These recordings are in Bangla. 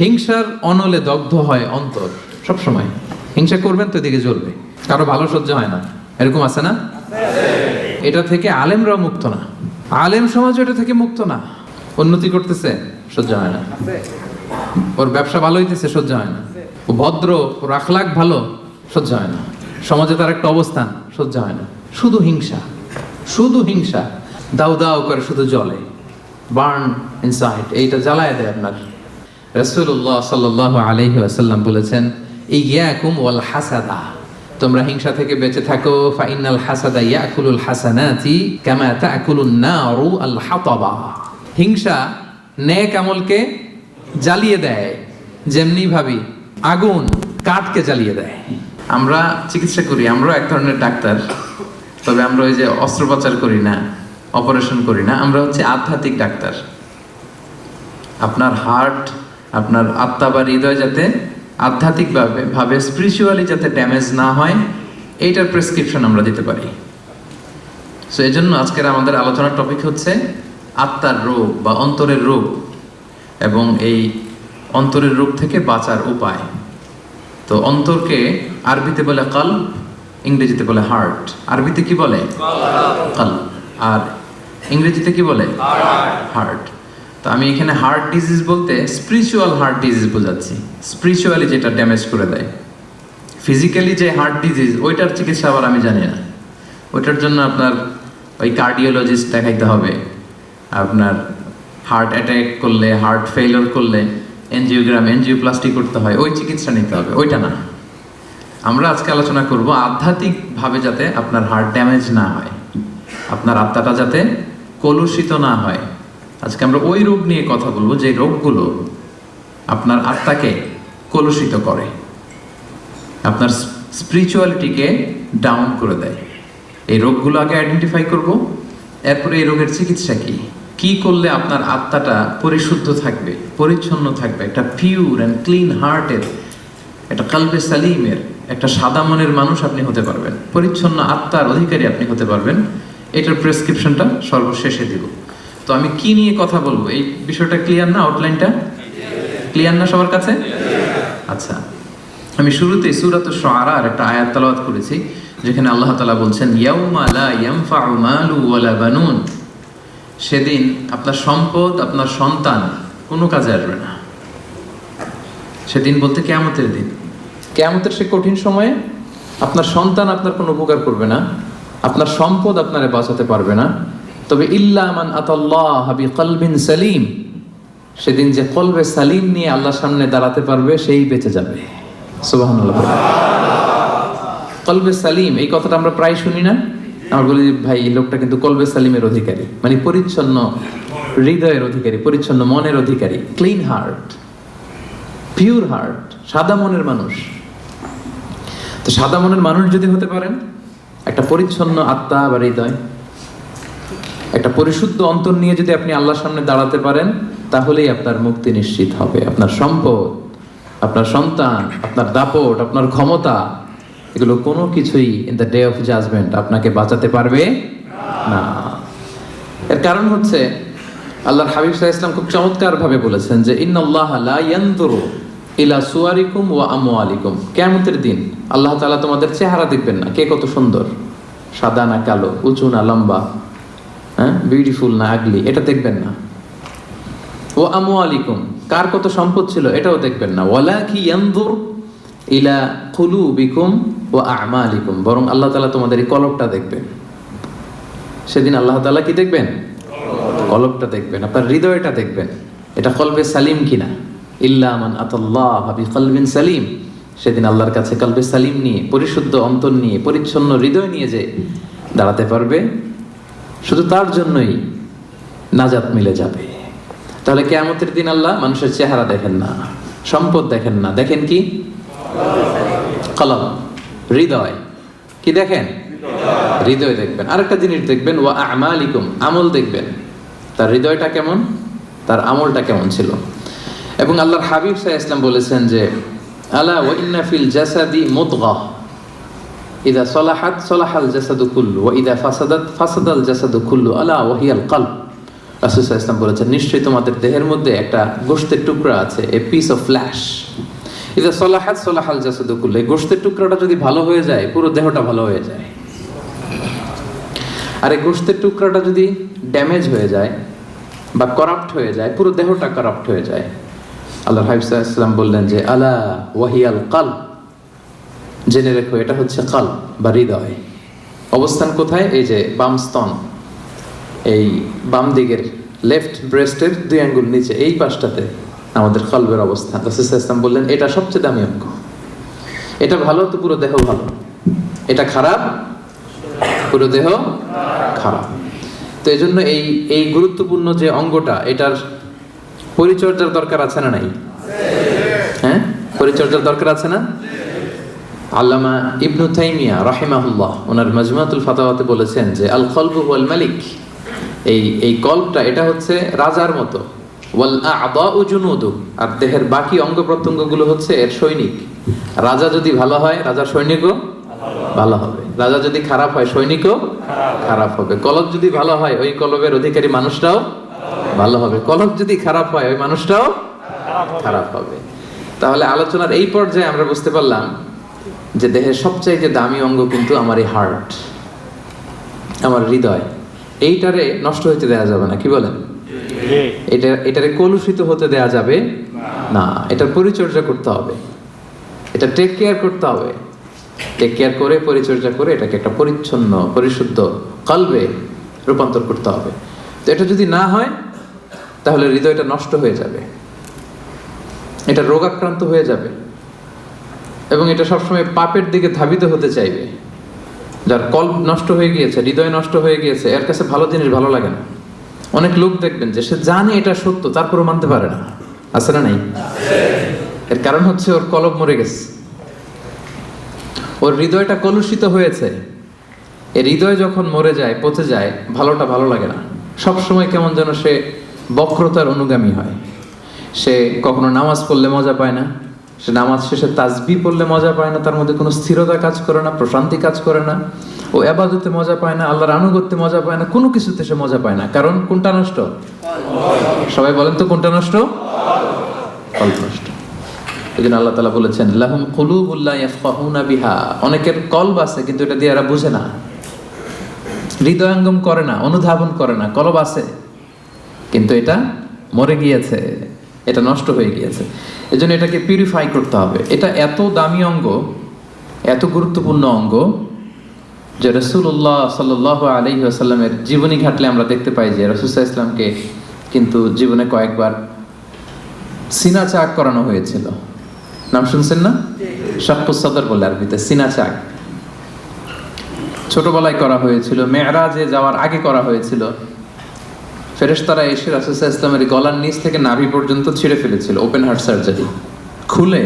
হিংসার অনলে দগ্ধ হয় অন্তর। সব সময় হিংসা করবেন তো এদিকে জ্বলবে, কারো ভালো সহ্য হয় না, এরকম আছে না? এটা থেকে আলেমরাও মুক্ত না, আলেম সমাজ এটা থেকে মুক্ত না। উন্নতি করতেছে, সহ্য হয় না। ওর ব্যবসা ভালো হইতেছে, সহ্য হয় না। ও ভদ্র, ওর আখলাক ভালো, সহ্য হয় না। সমাজে তার একটা অবস্থান, সহ্য হয় না। শুধু হিংসা, শুধু হিংসা, দাউ দাউ করে শুধু জ্বলে, বার্ন ইনসাইড, এইটা জ্বালায় দেয় আপনার। রাসূলুল্লাহ সাল্লাল্লাহু আলাইহি ওয়াসাল্লাম বলেছেন, ইয়াকুম ওয়াল হাসাদা, তোমরা হিংসা থেকে বেঁচে থাকো। ফাইনাল হাসাদা ইয়াকুলুল হাসানাতি কামা তাকুলুন নারু আল হাতাবা। হিংসা নেক আমলকে জ্বালিয়ে দেয়, যেমনি ভাবে আগুন কাঠকে জ্বালিয়ে দেয়। আমরা চিকিৎসা করি, আমরা এক ধরনের ডাক্তার, তবে আমরা ওই যে অস্ত্রোপচার করি না, অপারেশন করি না, আমরা হচ্ছে আধ্যাত্মিক ডাক্তার। আপনার হার্ট, আপনার আত্মা বা হৃদয় যাতে আধ্যাত্মিকভাবে স্পিরিচুয়ালি যাতে ড্যামেজ না হয়, এইটার প্রেসক্রিপশন আমরা দিতে পারি। সো এই জন্য আজকের আমাদের আলোচনার টপিক হচ্ছে আত্মার রোগ বা অন্তরের রোগ, এবং এই অন্তরের রোগ থেকে বাঁচার উপায়। তো অন্তরকে আরবিতে বলে কলব, ইংরেজিতে বলে হার্ট। আরবিতে কি বলে? কলব। আর ইংরেজিতে কি বলে? হার্ট। তো আমি এখানে হার্ট ডিজিজ বলতে স্পিরিচুয়াল হার্ট ডিজিজ বোঝাচ্ছি, স্পিরিচুয়ালি যেটা ড্যামেজ করে দেয়। ফিজিক্যালি যে হার্ট ডিজিজ, ওইটার চিকিৎসা আবার আমি জানি না। ওইটার জন্য আপনার ওই কার্ডিওলজিস্ট দেখাইতে হবে। আপনার হার্ট অ্যাটাক করলে, হার্ট ফেইলিওর করলে এনজিওগ্রাম, এনজিওপ্লাস্টি করতে হয়, ওই চিকিৎসা নিতে হবে, ওইটা না। আমরা আজকে আলোচনা করব আধ্যাত্মিকভাবে যাতে আপনার হার্ট ড্যামেজ না হয়, আপনার আত্মাটা যাতে কলুষিত না হয়। আজকে আমরা ওই রোগ নিয়ে কথা বলবো যে রোগগুলো আপনার আত্মাকে কলুষিত করে, আপনার স্পিরিচুয়ালিটিকে ডাউন করে দেয়। এই রোগগুলো আগে আইডেন্টিফাই করব, এরপরে এই রোগের চিকিৎসা কি, কি করলে আপনার আত্মাটা পরিশুদ্ধ থাকবে, পরিচ্ছন্ন থাকবে, একটা পিওর অ্যান্ড ক্লিন হার্টের, একটা কলবে সালিমের, একটা সাদা মনের মানুষ আপনি হতে পারবেন, পরিচ্ছন্ন আত্মার অধিকারী আপনি হতে পারবেন। এটার প্রেসক্রিপশনটা সর্বশেষে দিব। তো আমি কি নিয়ে কথা বলবো, এই বিষয়টা ক্লিয়ার না? আউটলাইনটা ক্লিয়ার না সবার কাছে? আচ্ছা, আমি শুরুতেই সূরাতুশ শুআরার একটা আয়াত তেলাওয়াত করেছি, যেখানে আল্লাহ তাআলা বলছেন, ইয়াউমা লা ইয়ানফাউ মালু ওয়ালা বানুন, সেদিন আপনার সম্পদ, আপনার সন্তান কোনো কাজে আসবে না। সেদিন বলতে কিয়ামতের দিন, কিয়ামতের সে কঠিন সময়ে আপনার সন্তান আপনার কোনো উপকার করবে না, আপনার সম্পদ আপনারে বাঁচাতে পারবে না। তবে ইল্লা মান আতাল্লাহ বিকলবিন সালিম, সেদিন যে কলবে সালিম নিয়ে আল্লাহর সামনে দাঁড়াতে পারবে সেই বেঁচে যাবে। সুবহানাল্লাহ। কলবে সালিম, এই কথাটা আমরা প্রায় শুনি না? আমরা বলি ভাই এই লোকটা কিন্তু কলবে সালিমের অধিকারী, মানে পরিচ্ছন্ন হৃদয়ের অধিকারী, পরিচ্ছন্ন মনের অধিকারী, ক্লিন হার্ট, পিওর হার্ট, সাদা মনের মানুষ। তো সাদা মনের মানুষ যদি হতে পারেন, একটা পরিচ্ছন্ন আত্মা বা হৃদয়, একটা পরিশুদ্ধ অন্তর নিয়ে যদি আপনি আল্লাহর সামনে দাঁড়াতে পারেন, তাহলেই আপনার মুক্তি নিশ্চিত হবে। আপনার সম্পদ, আপনার সন্তান, আপনার দাপট, আপনার ক্ষমতা, এগুলো কোনো কিছুই in the day of judgement আপনাকে বাঁচাতে পারবে না। এর কারণ হচ্ছে আল্লাহর হাবিব সাল্লাল্লাহু আলাইহি ওয়াসাল্লাম খুব চমৎকার ভাবে বলেছেন যে ইন্নাল্লাহা লা ইয়ানজুরু ইলা সুওয়ারিকুম ওয়া আমওয়ালিকুম, কিয়ামতের দিন আল্লাহ তাআলা তোমাদের চেহারা দেখবেন না, কে কত সুন্দর, সাদা না কালো, উঁচু না লম্বা, বিউটিফুল না আগলি, এটা দেখবেন না। ও আমওয়ালিকুম, কার কত সম্পদ ছিল, এটাও দেখবেন না। ওয়ালাকি ইয়ানজুর ইলা কুলুবিকুম ওয়া আমালিকুম, বরং আল্লাহ তাআলা তোমাদের এই কলবটা দেখবেন। সেদিন আল্লাহ তাআলা কি দেখবেন? কলবটা দেখবেন, আপনার হৃদয়টা দেখবেন, এটা কলবে সালিম কিনা। ইল্লা মান আতাল্লাহ বিকলবিন সালিম, সেদিন আল্লাহর কাছে কলবে সালিম নিয়ে, পরিশুদ্ধ অন্তর নিয়ে, পরিচ্ছন্ন হৃদয় নিয়ে যে দাঁড়াতে পারবে, শুধু তার জন্যই নাজাত মিলে যাবে। তাহলে কিয়ামতের দিন আল্লাহ মানুষের চেহারা দেখেন না, সম্পদ দেখেন না, দেখেন কি? কলব, হৃদয়। কি দেখেন? হৃদয় দেখবেন। আরেকটা জিনিস দেখবেন, ওয়া আমালিকুম, আমল দেখবেন, তার হৃদয়টা কেমন, তার আমলটা কেমন ছিল। এবং আল্লাহর হাবিব সাল্লাল্লাহু আলাইহি ওয়াসাল্লাম বলেছেন যে আলা ওয়া ইন্না ফিল জাসাদি মুদগাহ ইদা সলাহাত সলাহাল জাসাদু কুল্লু ওয়া ইদা ফাসাদাত ফাসাদাল জাসাদু কুল্লু আলা ওয়া হিয়াল কলব। রাসূল সাল্লাল্লাহু আলাইহি ওয়াসাল্লাম বলেছেন, নিশ্চয়ই তোমাদের দেহের মধ্যে একটা গোশতের টুকরা আছে, এ পিস অফ ফ্ল্যাশ, ইযা সালাহাত সালাহাল জাসাদু কুল্লু। এই গোশতের টুকরাটা যদি ভালো হয়ে যায়, পুরো দেহটা ভালো হয়ে যায়। আর এই গোশতের টুকরাটা যদি ড্যামেজ হয়ে যায় বা করাপ্ট হয়ে যায়, পুরো দেহটা করাপ্ট হয়ে যায়। আল্লাহর হাবিব সাল্লাল্লাহু আলাইহি ওয়াসাল্লাম বললেন যে আলা ওয়াহিয়াল কলব, জেনে রেখো এটা হচ্ছে কলব বা হৃদয়। অবস্থান কোথায়? এই যে বাম স্তন, এই বাম দিকের লেফট ব্রেস্টের 2 আঙ্গুল নিচে এই পাশটাতে আমাদের কলবের অবস্থান। রাসূল সাল্লাল্লাহু আলাইহি ওয়াসাল্লাম বললেন এটা সবচেয়ে দামি অঙ্গ। এটা ভালো তো পুরো দেহ ভালো, এটা খারাপ পুরো দেহ খারাপ। তো এই জন্য এই গুরুত্বপূর্ণ যে অঙ্গটা, এটার পরিচর্যার দরকার আছে না নাই? হ্যাঁ, পরিচর্যার দরকার আছে না? আল্লামা ইবনু তাইমিয়া রাহিমাহুল্লাহ ওনার মাজমুআতুল ফাতাওয়াতে বলেছেন যে আল কলবু ওয়াল মালিক, এই কলবটা এটা হচ্ছে রাজার মতো, ওয়াল আ'দাউ জুনুদু, আর দেহের বাকি অঙ্গ প্রত্যঙ্গগুলো হচ্ছে এর সৈনিক। রাজা যদি ভালো হয়, রাজার সৈনিকও ভালো হবে। রাজা যদি খারাপ হয়, সৈনিকও খারাপ হবে। কলব যদি ভালো হয়, ওই কলবের অধিকারী মানুষটাও ভালো হবে। কলব যদি খারাপ হয়, ওই মানুষটাও খারাপ হবে। তাহলে আলোচনার এই পর্যায়ে আমরা বুঝতে পারলাম যে দেহের সবচাইতে দামি অঙ্গ কিন্তু আমার এই হার্ট, আমার হৃদয়। এইটারে নষ্ট হতে দেয়া যাবে না, কি বলেন? এটারে কলুষিত হতে দেয়া যাবে না। এটার পরিচর্যা করতে হবে, এটা টেক কেয়ার করতে হবে। টেক কেয়ার করে, পরিচর্যা করে এটাকে একটা পরিচ্ছন্ন পরিশুদ্ধ কলবে রূপান্তর করতে হবে। তো এটা যদি না হয়, তাহলে হৃদয়টা নষ্ট হয়ে যাবে, এটা রোগাক্রান্ত হয়ে যাবে, এবং এটা সবসময় পাপের দিকে ধাবিত হতে চাইবে। যার কল্প নষ্ট হয়ে গিয়েছে, হৃদয় নষ্ট হয়ে গিয়েছে, এর কাছে ভালো জিনিস ভালো লাগে না। অনেক লোক দেখবেন যে সে জানে এটা সত্য, তারপরও মানতে পারে না। আছে না নাই? এর কারণ হচ্ছে ওর কলব মরে গেছে, ওর হৃদয়টা কলুষিত হয়েছে। এর হৃদয় যখন মরে যায়, পচে যায়, ভালোটা ভালো লাগে না। সবসময় কেমন যেন সে বক্রতার অনুগামী হয়। সে কখনো নামাজ পড়লে মজা পায় না, সে নামাজ শেষে তাসবিহ পড়লে মজা পায় না, তার মধ্যে কোনো স্থিরতা কাজ করে না, প্রশান্তি কাজ করে না। ও ইবাদতে মজা পায় না, আল্লাহর আনুগত্যে মজা পায় না, কোনো কিছুতে সে মজা পায় না। কারণ কোনটা নষ্ট? সবাই বলেন তো কোনটা নষ্ট? কলব নষ্ট। এই জন্য আল্লাহ তাআলা বলেছেন লাহুম কুলুবুল লা ইয়াফকাহুনা বিহা, অনেকের কলব আছে কিন্তু এটা দিয়ে এরা বুঝে না, হৃদয়ঙ্গম করে না, অনুধাবন করে না। কলব আছে কিন্তু এটা মরে গিয়েছে, এটা নষ্ট হয়ে গিয়েছে। এই জন্য এটাকে পিউরিফাই করতে হবে। এটা এত দামি অঙ্গ, এত গুরুত্বপূর্ণ অঙ্গ যে রাসূলুল্লাহ সাল্লাল্লাহু আলাইহি ওয়াসাল্লামের জীবনী ঘাটলে আমরা দেখতে পাই যে রাসূল সাল্লাল্লাহু আলাইহি ওয়াসাল্লামকে কিন্তু জীবনে কয়েকবার সিনা চাক করানো হয়েছিল। নাম শুনছেন না? শাক্কুস সাদর বলে আরবিতে, সিনা চাক। ছোটবেলায় করা হয়েছিল, মেরাজে যাওয়ার আগে করা হয়েছিল। ফেরেশতারা এসে রাসূল সাল্লাল্লাহু আলাইহি ওয়াসাল্লামের গলার নিচ থেকে নাভি পর্যন্ত ছিঁড়ে ফেলেছিল, ওপেন হার্ট সার্জারি। খুলে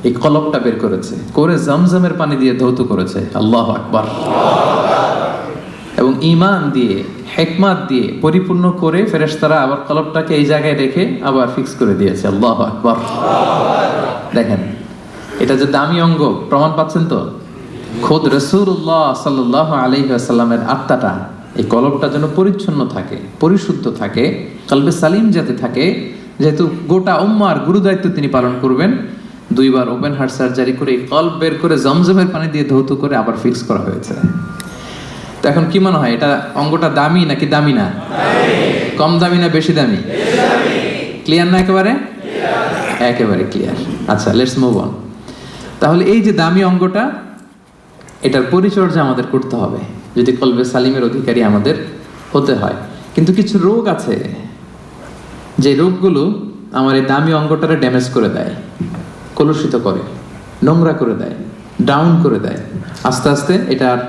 এই কলবটা বের করেছে, করে জমজমের পানি দিয়ে ধৌত করেছে। আল্লাহু আকবার। এবং ঈমান দিয়ে, হিকমত দিয়ে পরিপূর্ণ করে ফেরেশতারা আবার কলবটাকে এই জায়গায় রেখে আবার ফিক্স করে দিয়েছে। আল্লাহু আকবার। দেখেন এটা যে দামি অঙ্গ, প্রমাণ পাচ্ছেন তো? খোদ রাসূলুল্লাহ সাল্লাল্লাহু আলাইহি ওয়াসাল্লামের আত্মাটা, এই কলবটা যেন পরিচ্ছন্ন থাকে, পরিশুদ্ধ থাকে, কলবে সালিম যাতে থাকে। যেহেতু গোটা উম্মার গুরুদায়িত্ব তিনি পালন করবেন, 2 বার ওপেন হার্ট সার্জারি করে কলব বের করে জমজমের পানি দিয়ে ধৌত করে আবার ফিক্স করা হয়েছে। তো এখন কি মনে হয়, এটা অঙ্গটা দামি নাকি দামি না? কম দামি না বেশি দামি? ক্লিয়ার না? একেবারে একেবারে ক্লিয়ার। আচ্ছা, লেটস মুভ অন। তাহলে এই যে দামি অঙ্গটা, এটার পরিচর্যা আমাদের করতে হবে যদি কলবে সালিমের অধিকারী আমাদের হতে হয়। কিন্তু কিছু রোগ আছে, যে রোগগুলো আমার এই দামি অঙ্গটারে ড্যামেজ করে দেয়, কলুষিত করে, নোংরা করে দেয়, ডাউন করে দেয়। আস্তে আস্তে এটা আর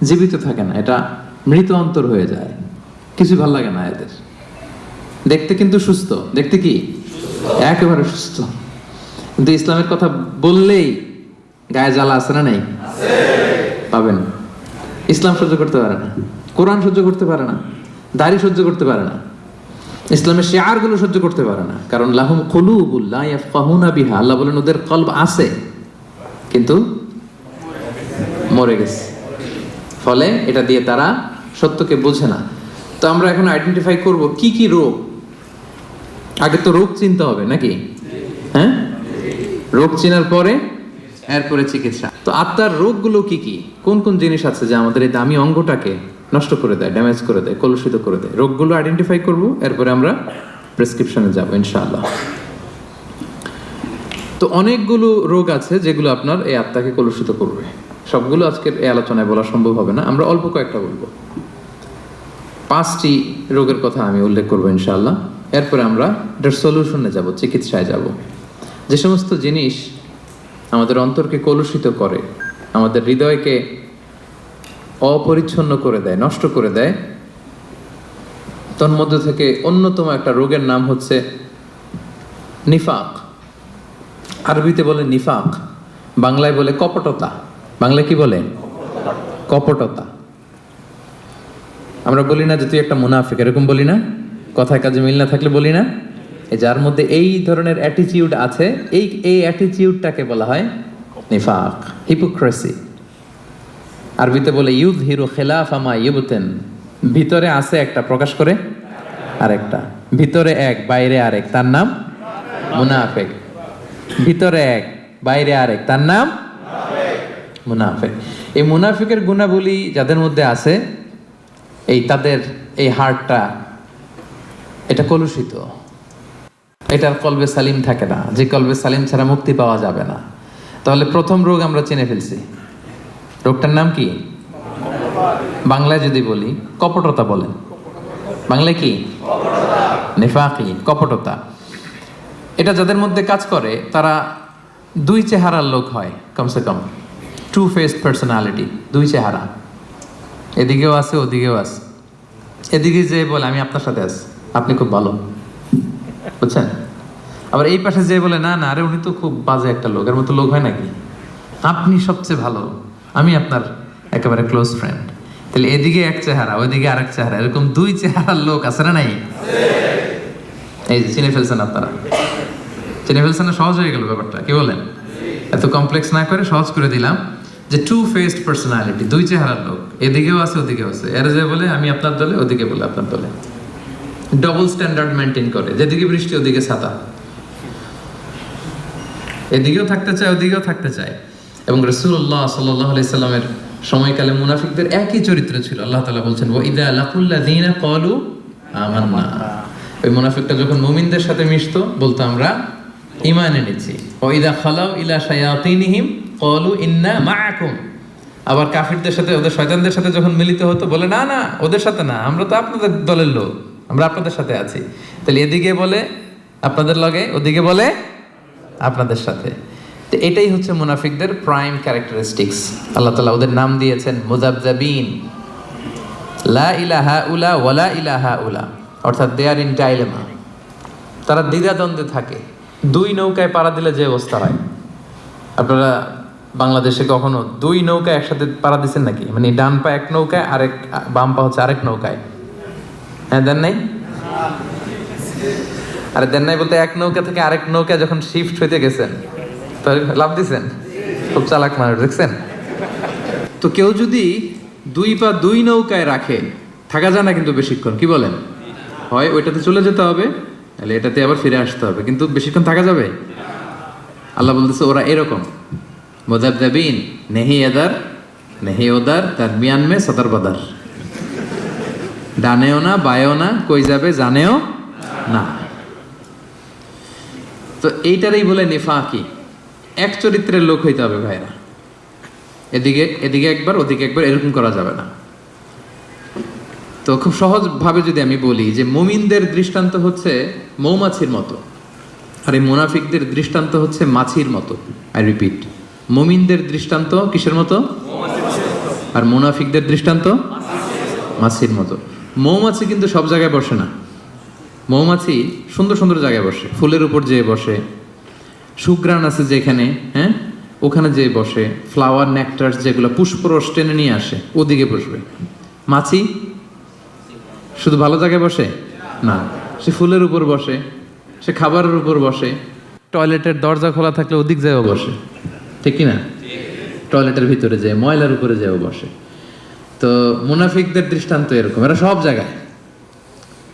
জীবিত থাকে না, এটা মৃত অন্তর হয়ে যায়। কিছু ভালো লাগে না এদের। দেখতে কিন্তু সুস্থ, দেখতে কি একেবারে সুস্থ, কিন্তু ইসলামের কথা বললেই গায়ে জ্বালা আছে না নাই? পাবেন। ইসলাম সহ্য করতে পারে না, কোরআন সহ্য করতে পারে না, দাড়ি সহ্য করতে পারে না, ইসলামের শিআরগুলো সহ্য করতে পারে না। কারণ লাহুম কুলুবুল লা ইয়াফকাহুনা বিহা, আল্লাহ বলেন ওদের কলব আছে কিন্তু মরে গেছে, ফলে এটা দিয়ে তারা সত্যকে বোঝে না। তো আমরা এখন আইডেন্টিফাই করব কি কি রোগ। আগে তো রোগ চিনতে হবে নাকি? হ্যাঁ, রোগ চেনার পরে এরপরে চিকিৎসা। তো আত্মার রোগগুলো কি কি, কোন কোন জিনিস আছে যা আমাদের এই দামি অঙ্গটাকে নষ্ট করে দেয়, ড্যামেজ করে দেয়, কলুষিত করে দেয়? রোগগুলো আইডেন্টিফাই করব, এরপরে আমরা প্রেসক্রিপশনে যাব ইনশাআল্লাহ। তো অনেকগুলো রোগ আছে যেগুলো আপনার এই আত্মাকে কলুষিত করবে। সবগুলো আজকের এই আলোচনায় বলা সম্ভব হবে না, আমরা অল্প কয়েকটা বলবো। 5টি রোগের কথা আমি উল্লেখ করবো ইনশাআল্লাহ। এরপরে আমরা এটার সলিউশনে যাব, চিকিৎসায় যাব। যে সমস্ত জিনিস আমাদের অন্তরকে কলুষিত করে, আমাদের হৃদয়কে অপরিচ্ছন্ন করে দেয়, নষ্ট করে দেয়, তন্মধ্য থেকে অন্যতম একটা রোগের নাম হচ্ছে নিফাক। আরবিতে বলে নিফাক, বাংলায় বলে কপটতা। বাংলায় কি বলে? কপটতা। আমরা বলি না যে তুই একটা মুনাফিক, এরকম বলি না? কথায় কাজে মিল না থাকলে বলি না? যার মধ্যে এই ধরনের অ্যাটিটিউড আছে, এই অ্যাটিটিউডটাকে বলা হয় নিফাক, হিপোক্রেসি। আরবিতে বলে ইউযহিরু খিলাফা মা ইউবতিন, ভিতরে আছে একটা, প্রকাশ করে আরেকটা। ভিতরে এক, বাইরে আরেক, তার নাম মুনাফিক। ভিতরে এক, বাইরে আরেক, তার নাম মুনাফিক। এই মুনাফিকের গুণাবলী যাদের মধ্যে আছে, তাদের এই হার্টটা এটা কলুষিত, এটার কলবে সালিম থাকে না। যে কলবে সালিম ছাড়া মুক্তি পাওয়া যাবে না। তাহলে প্রথম রোগ আমরা চিনে ফেলছি। রোগটার নাম কি? বাংলায় যদি বলি কপটতা বলেন। বাংলায় কি? নিফাকি, কপটতা। এটা যাদের মধ্যে কাজ করে তারা দুই চেহারার লোক হয়, কমসে কম টু ফেসড পার্সোনালিটি, দুই চেহারা। এদিকেও আছে, ওদিকেও আছে। এদিকে যে বলে আমি আপনার সাথে আছি, আপনি খুব ভালো, বুঝছেন? আবার এই পাশে যে বলে না না, আরে উনি তো খুব বাজে একটা লোক, এর মতো লোক হয় নাকি? আপনি সবচেয়ে ভালো, আমি আপনার একেবারে ক্লোজ ফ্রেন্ড। তাহলে এদিকে এক চেহারা, ওইদিকে আরেক চেহারা, এরকম দুই চেহারার লোক আছে না নাই? এই যে চিনে ফেলছেন আপনারা, চিনে ফেলছেন না? সহজ হয়ে গেল ব্যাপারটা, কি বলেন? এত কমপ্লেক্স না করে সহজ করে দিলাম যে টু ফেসড পার্সোনালিটি, দুই চেহারার লোক, এদিকেও আছে ওদিকেও আছে। এর যে বলে আমি আপনার দলে, ওদিকে বলে আপনার দলে। ডবল স্ট্যান্ডার্ড মেনটেন করে, যেদিকে বৃষ্টি ওদিকে ছাতা, এদিকেও থাকতে চায় ওদিকেও থাকতে চায়। এবং রাসূলুল্লাহ সাল্লাল্লাহু আলাইহি সাল্লামের সময়কালে মুনাফিকদের একই চরিত্র ছিল। আল্লাহ তাআলা বলছেন ওয়া ইযা লাকুল্লাযীনা ক্বালু আমান্না, ওই মুনাফিকটা যখন মুমিনদের সাথে মিশতো বলতো আমরা ঈমান এনেছি। ওয়া ইযা খালাউ ইলা শায়াতিনহিম ক্বালু ইন্না মাআকুম, আবার কাফিরদের সাথে, ওদের শয়তানদের সাথে যখন মিলিত হতো বলে না না, ওদের সাথে না, আমরা তো আপনাদের দলের লোক, আমরা আপনাদের সাথে আছি। তাহলে এদিকে বলে আপনাদের লগে, ওদিকে বলে আপনাদের সাথে। তো এটাই হচ্ছে মুনাফিকদের প্রাইম ক্যারেক্টারিস্টিক্স। আল্লাহ তাআলা ওদের নাম দিয়েছেন মুযাবযাবিন, লা ইলাহা উলা ওয়ালা ইলাহা উলা, অর্থাৎ দে আর ইন ডাইলেমা। তারা দ্বিধাদ্বন্দ্বে থাকে। দুই নৌকায় পাড়া দিলে যে অবস্থা হয়, আপনারা বাংলাদেশে কখনো দুই নৌকা একসাথে পাড়া দিচ্ছেন নাকি? মানে ডান পা এক নৌকায়, আরেক বাম পা হচ্ছে আরেক নৌকায়। হ্যাঁ, দেন নাই? আরে দেন নাই বলতে এক নৌকা থেকে আরেক নৌকা যখন শিফট হইতে গেছেন তো লাভ দিছেন। খুব চালাক মানুষ, দেখছেন তো? কেউ যদি দুই পা দুই নৌকায় রাখে, থাকা যায় না কিন্তু বেশিক্ষণ, কি বলেন? হয় ওইটাতে চলে যেতে হবে, তাহলে এটাতে আবার ফিরে আসতে হবে, কিন্তু বেশিক্ষণ থাকা যাবে? আল্লাহ বলতেছে ওরা এরকম মুযাবযাবিন, নেহি এদার নেহি ওদার, তার মিয়ান মে সদর বদর, ডানেও না বায়েও না, কই যাবে জানেও না। তো এইটারই বলে নিফাকি। এক চরিত্রের লোক হইতে হবে ভাইরা, এদিকে এদিকে একবার ওদিকে একবার, এরকম করা যাবে না। তো খুব সহজ ভাবে যদি আমি বলি যে মুমিনদের দৃষ্টান্ত হচ্ছে মৌমাছির মতো, আর এই মুনাফিকদের দৃষ্টান্ত হচ্ছে মাছির মতো। আই রিপিট, মুমিনদের দৃষ্টান্ত কিসের মতো? আর মুনাফিকদের দৃষ্টান্ত মাছির মতো। মৌমাছি কিন্তু সব জায়গায় বসে না। মৌমাছি সুন্দর সুন্দর জায়গায় বসে, ফুলের উপর যেয়ে বসে, সুঘ্রাণ আছে যেখানে, হ্যাঁ ওখানে যেয়ে বসে, ফ্লাওয়ার নেকটার যেগুলো পুষ্পরস টেনে নিয়ে আসে ওদিকে বসবে। মাছি শুধু ভালো জায়গায় বসে না, সে ফুলের উপর বসে, সে খাবারের উপর বসে, টয়লেটের দরজা খোলা থাকলে ওদিক যেও বসে, ঠিক কিনা? টয়লেটের ভিতরে যায়, ময়লার উপরে যেও বসে। তো মুনাফিকদের দৃষ্টান্ত এরকম, এরা সব জায়গায়,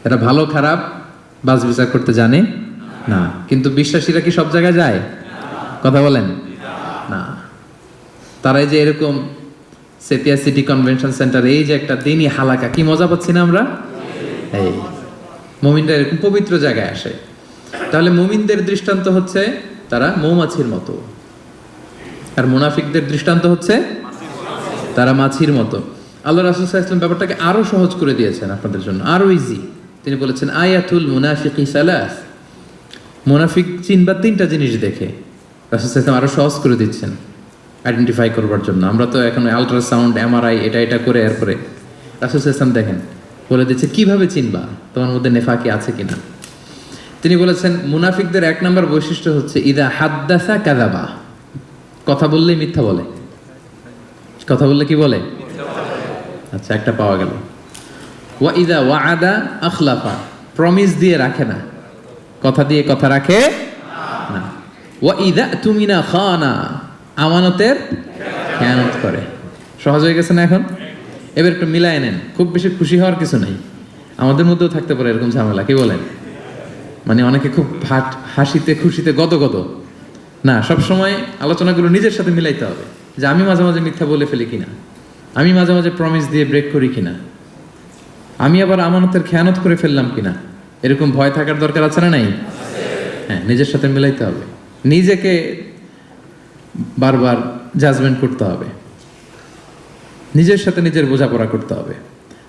এরা ভালো খারাপ বাছ বিচার করতে জানে না। কিন্তু বিশ্বাসীরা কি সব জায়গায় যায়? কথা বলেন না। তারাই যে এরকম সেপিয়া সিটি কনভেনশন সেন্টার, এই যে একটা দিনই হালাকা, কি মজা পাচ্ছি না আমরা? এই মুমিনরা এরকম পবিত্র জায়গায় আসে। তাহলে মুমিনদের দৃষ্টান্ত হচ্ছে তারা মৌমাছির মতো, আর মুনাফিকদের দৃষ্টান্ত হচ্ছে তারা মাছির মতো। আল্লাহ রাসূল সাল্লাল্লাহু আলাইহি ওয়াসাল্লাম ব্যাপারটাকে আরো সহজ করে দিয়েছেন আপনাদের জন্য, আরো ইজি। তিনি বলেছেন আয়াতুল মুনাফিকি সালাস, মুনাফিক চিনবা তিনটা জিনিস দেখে। রাসূল সাল্লাল্লাহু আলাইহি ওয়াসাল্লাম আরো সহজ করে দিচ্ছেন আইডেন্টিফাই করবার জন্য। আমরা তো এখন আল্ট্রাসাউন্ড, এমআরআই, এটা করে এরপরে রাসূল সাল্লাল্লাহু আলাইহি ওয়াসাল্লাম দেখেন বলে দিচ্ছে কিভাবে চিনবা তোমার মধ্যে নেফাকি আছে কিনা। তিনি বলেছেন মুনাফিকদের এক নম্বর বৈশিষ্ট্য হচ্ছে ইদা হাদ্দাসা কাযাবা, কথা বললেই মিথ্যা বলে। কথা বললে কি বলে? আচ্ছা, একটা পাওয়া গেল। ওয়া ইদা ওয়াআদা আখলাফা, প্রমিস দিয়ে রাখে না, কথা দিয়ে কথা রাখে না। ওয়া ইদা তুমিনা খানা, আমানতের খেয়ানত করে। সহজ হয়ে গেছে না এখন? এবার একটু মিলায় নেন, খুব বেশি খুশি হওয়ার কিছু নাই। আমাদের মধ্যেও থাকতে পারে এরকম ঝামেলা, কি বলেন? মানে অনেকে খুব হাসিতে খুশিতে গদগদ না, সবসময় আলোচনাগুলো নিজের সাথে মিলাইতে হবে, যে আমি মাঝে মাঝে মিথ্যা বলে ফেলি কিনা, আমি মাঝে মাঝে প্রমিস দিয়ে ব্রেক করি কিনা, আমি আবার আমানতের খেয়ানত করে ফেললাম কিনা। এরকম ভয় থাকার দরকার আছে না নাই? হ্যাঁ, নিজের সাথে মিলাইতে হবে, নিজেকে বারবার জাজমেন্ট করতে হবে, নিজের সাথে নিজের বোঝাপড়া করতে হবে।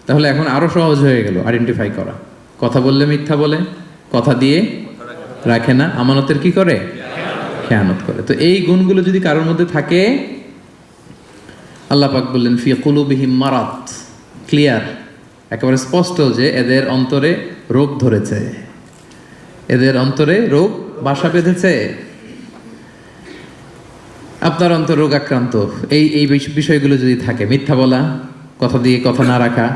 তাহলে এখন আরো সহজ হয়ে গেল আইডেন্টিফাই করা। কথা বললে মিথ্যা বলে, কথা দিয়ে রাখে না, আমানতের কি করে? খেয়ানত করে। তো এই গুণগুলো যদি কারোর মধ্যে থাকে, আল্লাহ পাক বললেন ফি কুলুবিহিম মারাদ, ক্লিয়ার, একেবারে স্পষ্ট যে এদের অন্তরে রোগ ধরেছে, এদের অন্তরে রোগ বাসা বেঁধেছে। আপনার অন্তর রোগ আক্রান্ত, এই বিষয়গুলো যদি থাকে, মিথ্যা বলা, কথা দিয়ে কথা না রাখা,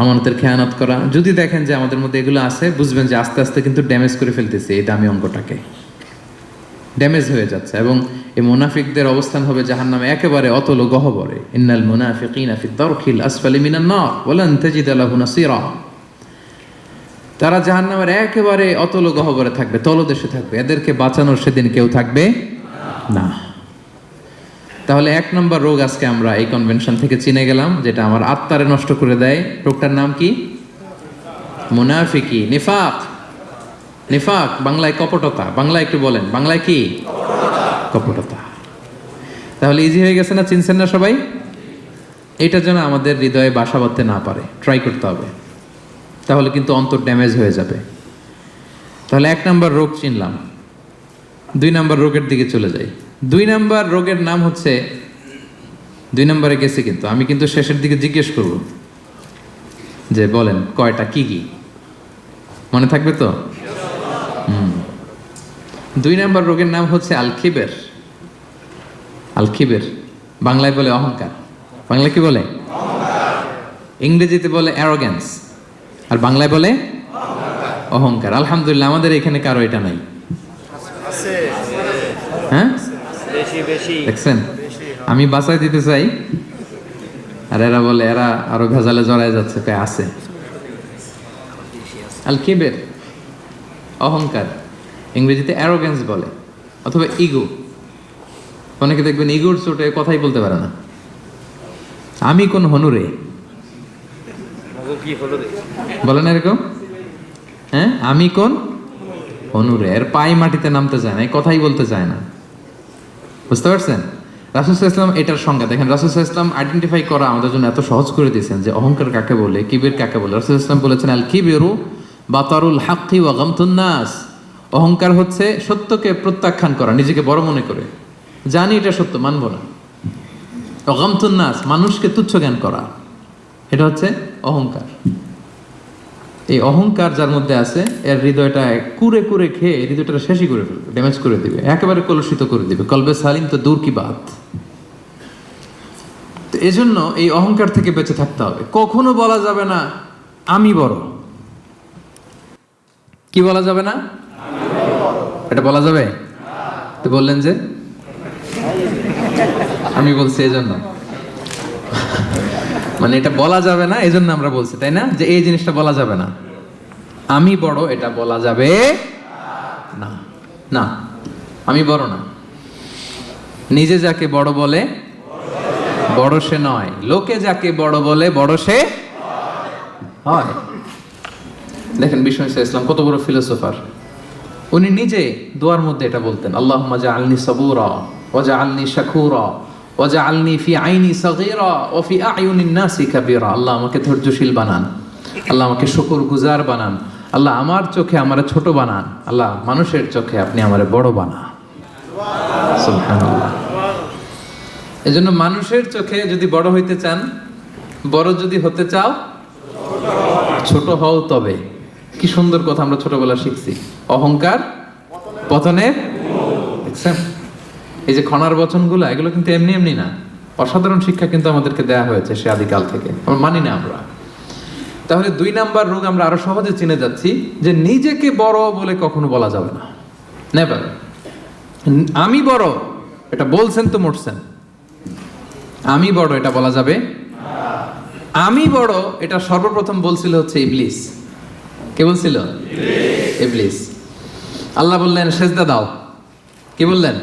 আমানতের খেয়ানত করা, যদি দেখেন যে আমাদের মধ্যে এগুলো আছে, বুঝবেন যে আস্তে আস্তে কিন্তু ড্যামেজ করে ফেলতেছে এই দামি অঙ্গটাকে, ড্যামেজ হয়ে যাচ্ছে। এবং এই মুনাফিকদের অবস্থান হবে জাহান্নামে একেবারে অতল গহ্বরে। ইন্নাল মুনাফিকিনা ফি দারকিল আসফালি মিনান নার ওয়া লান তাজিদা লাহু নাসীরা, তারা জাহান্নামের একেবারে অতল গহ্বরে থাকবে, তলদেশে থাকবে, এদেরকে বাঁচানোর সেদিন কেউ থাকবে না। তাহলে এক নম্বর রোগ আজকে আমরা এই কনভেনশন থেকে চিনে গেলাম, যেটা আমার আত্মারে নষ্ট করে দেয়। রোগটার নাম কি? মুনাফিকি, নিফাক। নিফাক বাংলায় কপটতা। বাংলায় একটু বলেন, বাংলায় কি? কপটতা। তাহলে ইজি হয়ে গেছে না? চিনছেন না সবাই? এটার জন্য আমাদের হৃদয়ে বাসা বাঁধতে না পারে, ট্রাই করতে হবে, তাহলে কিন্তু অন্তর ড্যামেজ হয়ে যাবে। তাহলে এক নম্বর রোগ চিনলাম। দুই নম্বর রোগের দিকে চলে যাই। দুই নম্বর রোগের নাম হচ্ছে, দুই নম্বরে গেছে কিন্তু আমি কিন্তু শেষের দিকে জিজ্ঞেস করব যে বলেন কয়টা, কি কি মনে থাকবে তো? দুই নম্বর রোগের নাম হচ্ছে আল খিবের। আল খিবের বাংলায় বলে অহংকার। বাংলায় কি বলে? ইংরেজিতে বলে অ্যারোগ্যান্স, আর বাংলায় বলে অহংকার। আলহামদুলিল্লাহ আমাদের এখানে কারো এটা নাই। হ্যাঁ, দেখছেন, আমি বাঁচাই দিতে চাই আর এরা বলে, এরা আরো ভেজালে জড়ায় যাচ্ছে, আছে। আল কিবের অহংকার, ইংরেজিতে অ্যারোগ্যান্স বলে, অথবা ইগো। অনেকে দেখবেন ইগোর চোটে কথাই বলতে পারে না। আমি কোন হনুরে বলে না এরকম? হ্যাঁ, আমি কোন হনুরে, এর পায়ে মাটিতে নামতে চায় না, এই কথাই বলতে চায় না। বুঝতে পারছেন? রাসূল সাল্লাল্লাহু আলাইহি ওয়াসাল্লাম এটার সংজ্ঞা দেখেন। রাসূল সাল্লাল্লাহু আলাইহি ওয়াসাল্লাম আইডেন্টিফাই করা আমাদের জন্য এত সহজ করে দিয়েছেন যে অহংকার কাকে বলে, কিবির কাকে বলে। রাসূল সাল্লাল্লাহু আলাইহি ওয়াসাল্লাম বলেছেন আল কিবিরু বাতারুল হাক্কি ওয়া গামতুন নাস। অহংকার হচ্ছে সত্যকে প্রত্যাখ্যান করা, নিজেকে বড় মনে করে, জানি এটা সত্য, মানব না। ওয়া গামতুন নাস, মানুষকে তুচ্ছ জ্ঞান করা, এটা হচ্ছে অহংকার। এই অহংকার যার মধ্যে আছে, এর হৃদয়টা কুরে কুরে খেয়ে হৃদয়টা শেষই করে ফেলবে, ড্যামেজ করে দিবে, একেবারে কলুষিত করে দিবে। কলবে সালিম তো দূর কি বাত। তো এজন্য এই অহংকার থেকে বেঁচে থাকতে হবে। কখনো বলা যাবে না আমি বড়। কি বলা যাবে না? এটা বলা যাবে? তো বললেন যে আমি বলছি এজন্য, মানে এটা বলা যাবে না, এজন্য আমরা বলছি, তাই না? যে এই জিনিসটা বলা যাবে না। আমি বড় এটা বলা যাবে না। না, আমি বড় না। নিজে যাকে বড় বলে বড় সে নয়, লোকে যাকে বড় বলে বড় সে হয়। দেখেন বিষ্ণু ইসলাম কত বড় ফিলোসোফার। উনি নিজে দোয়ার মধ্যে এটা বলতেন, আল্লাহুম্মা জাআলনি সাবুরা ওয়া জাআলনি শাকুরা ওয়া জাআলনি ফি আইনি সাগীরা ওয়া ফি আ'য়ুনিন নাসি কাবীরা। আল্লাহ আমাকে ধৈর্যশীল বানান, আল্লাহ আমাকে শুকরগুজার বানান, আল্লাহ আমার চোখে আমারে ছোট বানান, আল্লাহ মানুষের চোখে আপনি আমারে বড় বানান। সুবহানাল্লাহ। এজন্য মানুষের চোখে যদি বড় হইতে চান, বড় যদি হতে চাও, ছোট হও তবে। কি সুন্দর কথা আমরা ছোটবেলা শিখছি, অহংকার পতনের। দেখছেন এই যে খনার বচনগুলো, এগুলো কিন্তু এমনি এমনি না, অসাধারণ শিক্ষা কিন্তু আমাদেরকে দেয়া হয়েছে সে আদিকাল থেকে, আমরা মানি না আমরা। তাহলে 2 নাম্বার রোগ আমরা আরো সহজে চিনে যাচ্ছি, যে নিজেকে বড় বলে কখনো বলা যাবে না, নেভার। আমি বড় এটা বলছেন তো মরছেন, আমি বড় এটা বলা যাবে। আমি বড় এটা সর্বপ্রথম বলছিল হচ্ছে ইবলিস। কে বলছিল? ইবলিস। আল্লাহ বললেন সেজদা দাও, কি বললেন?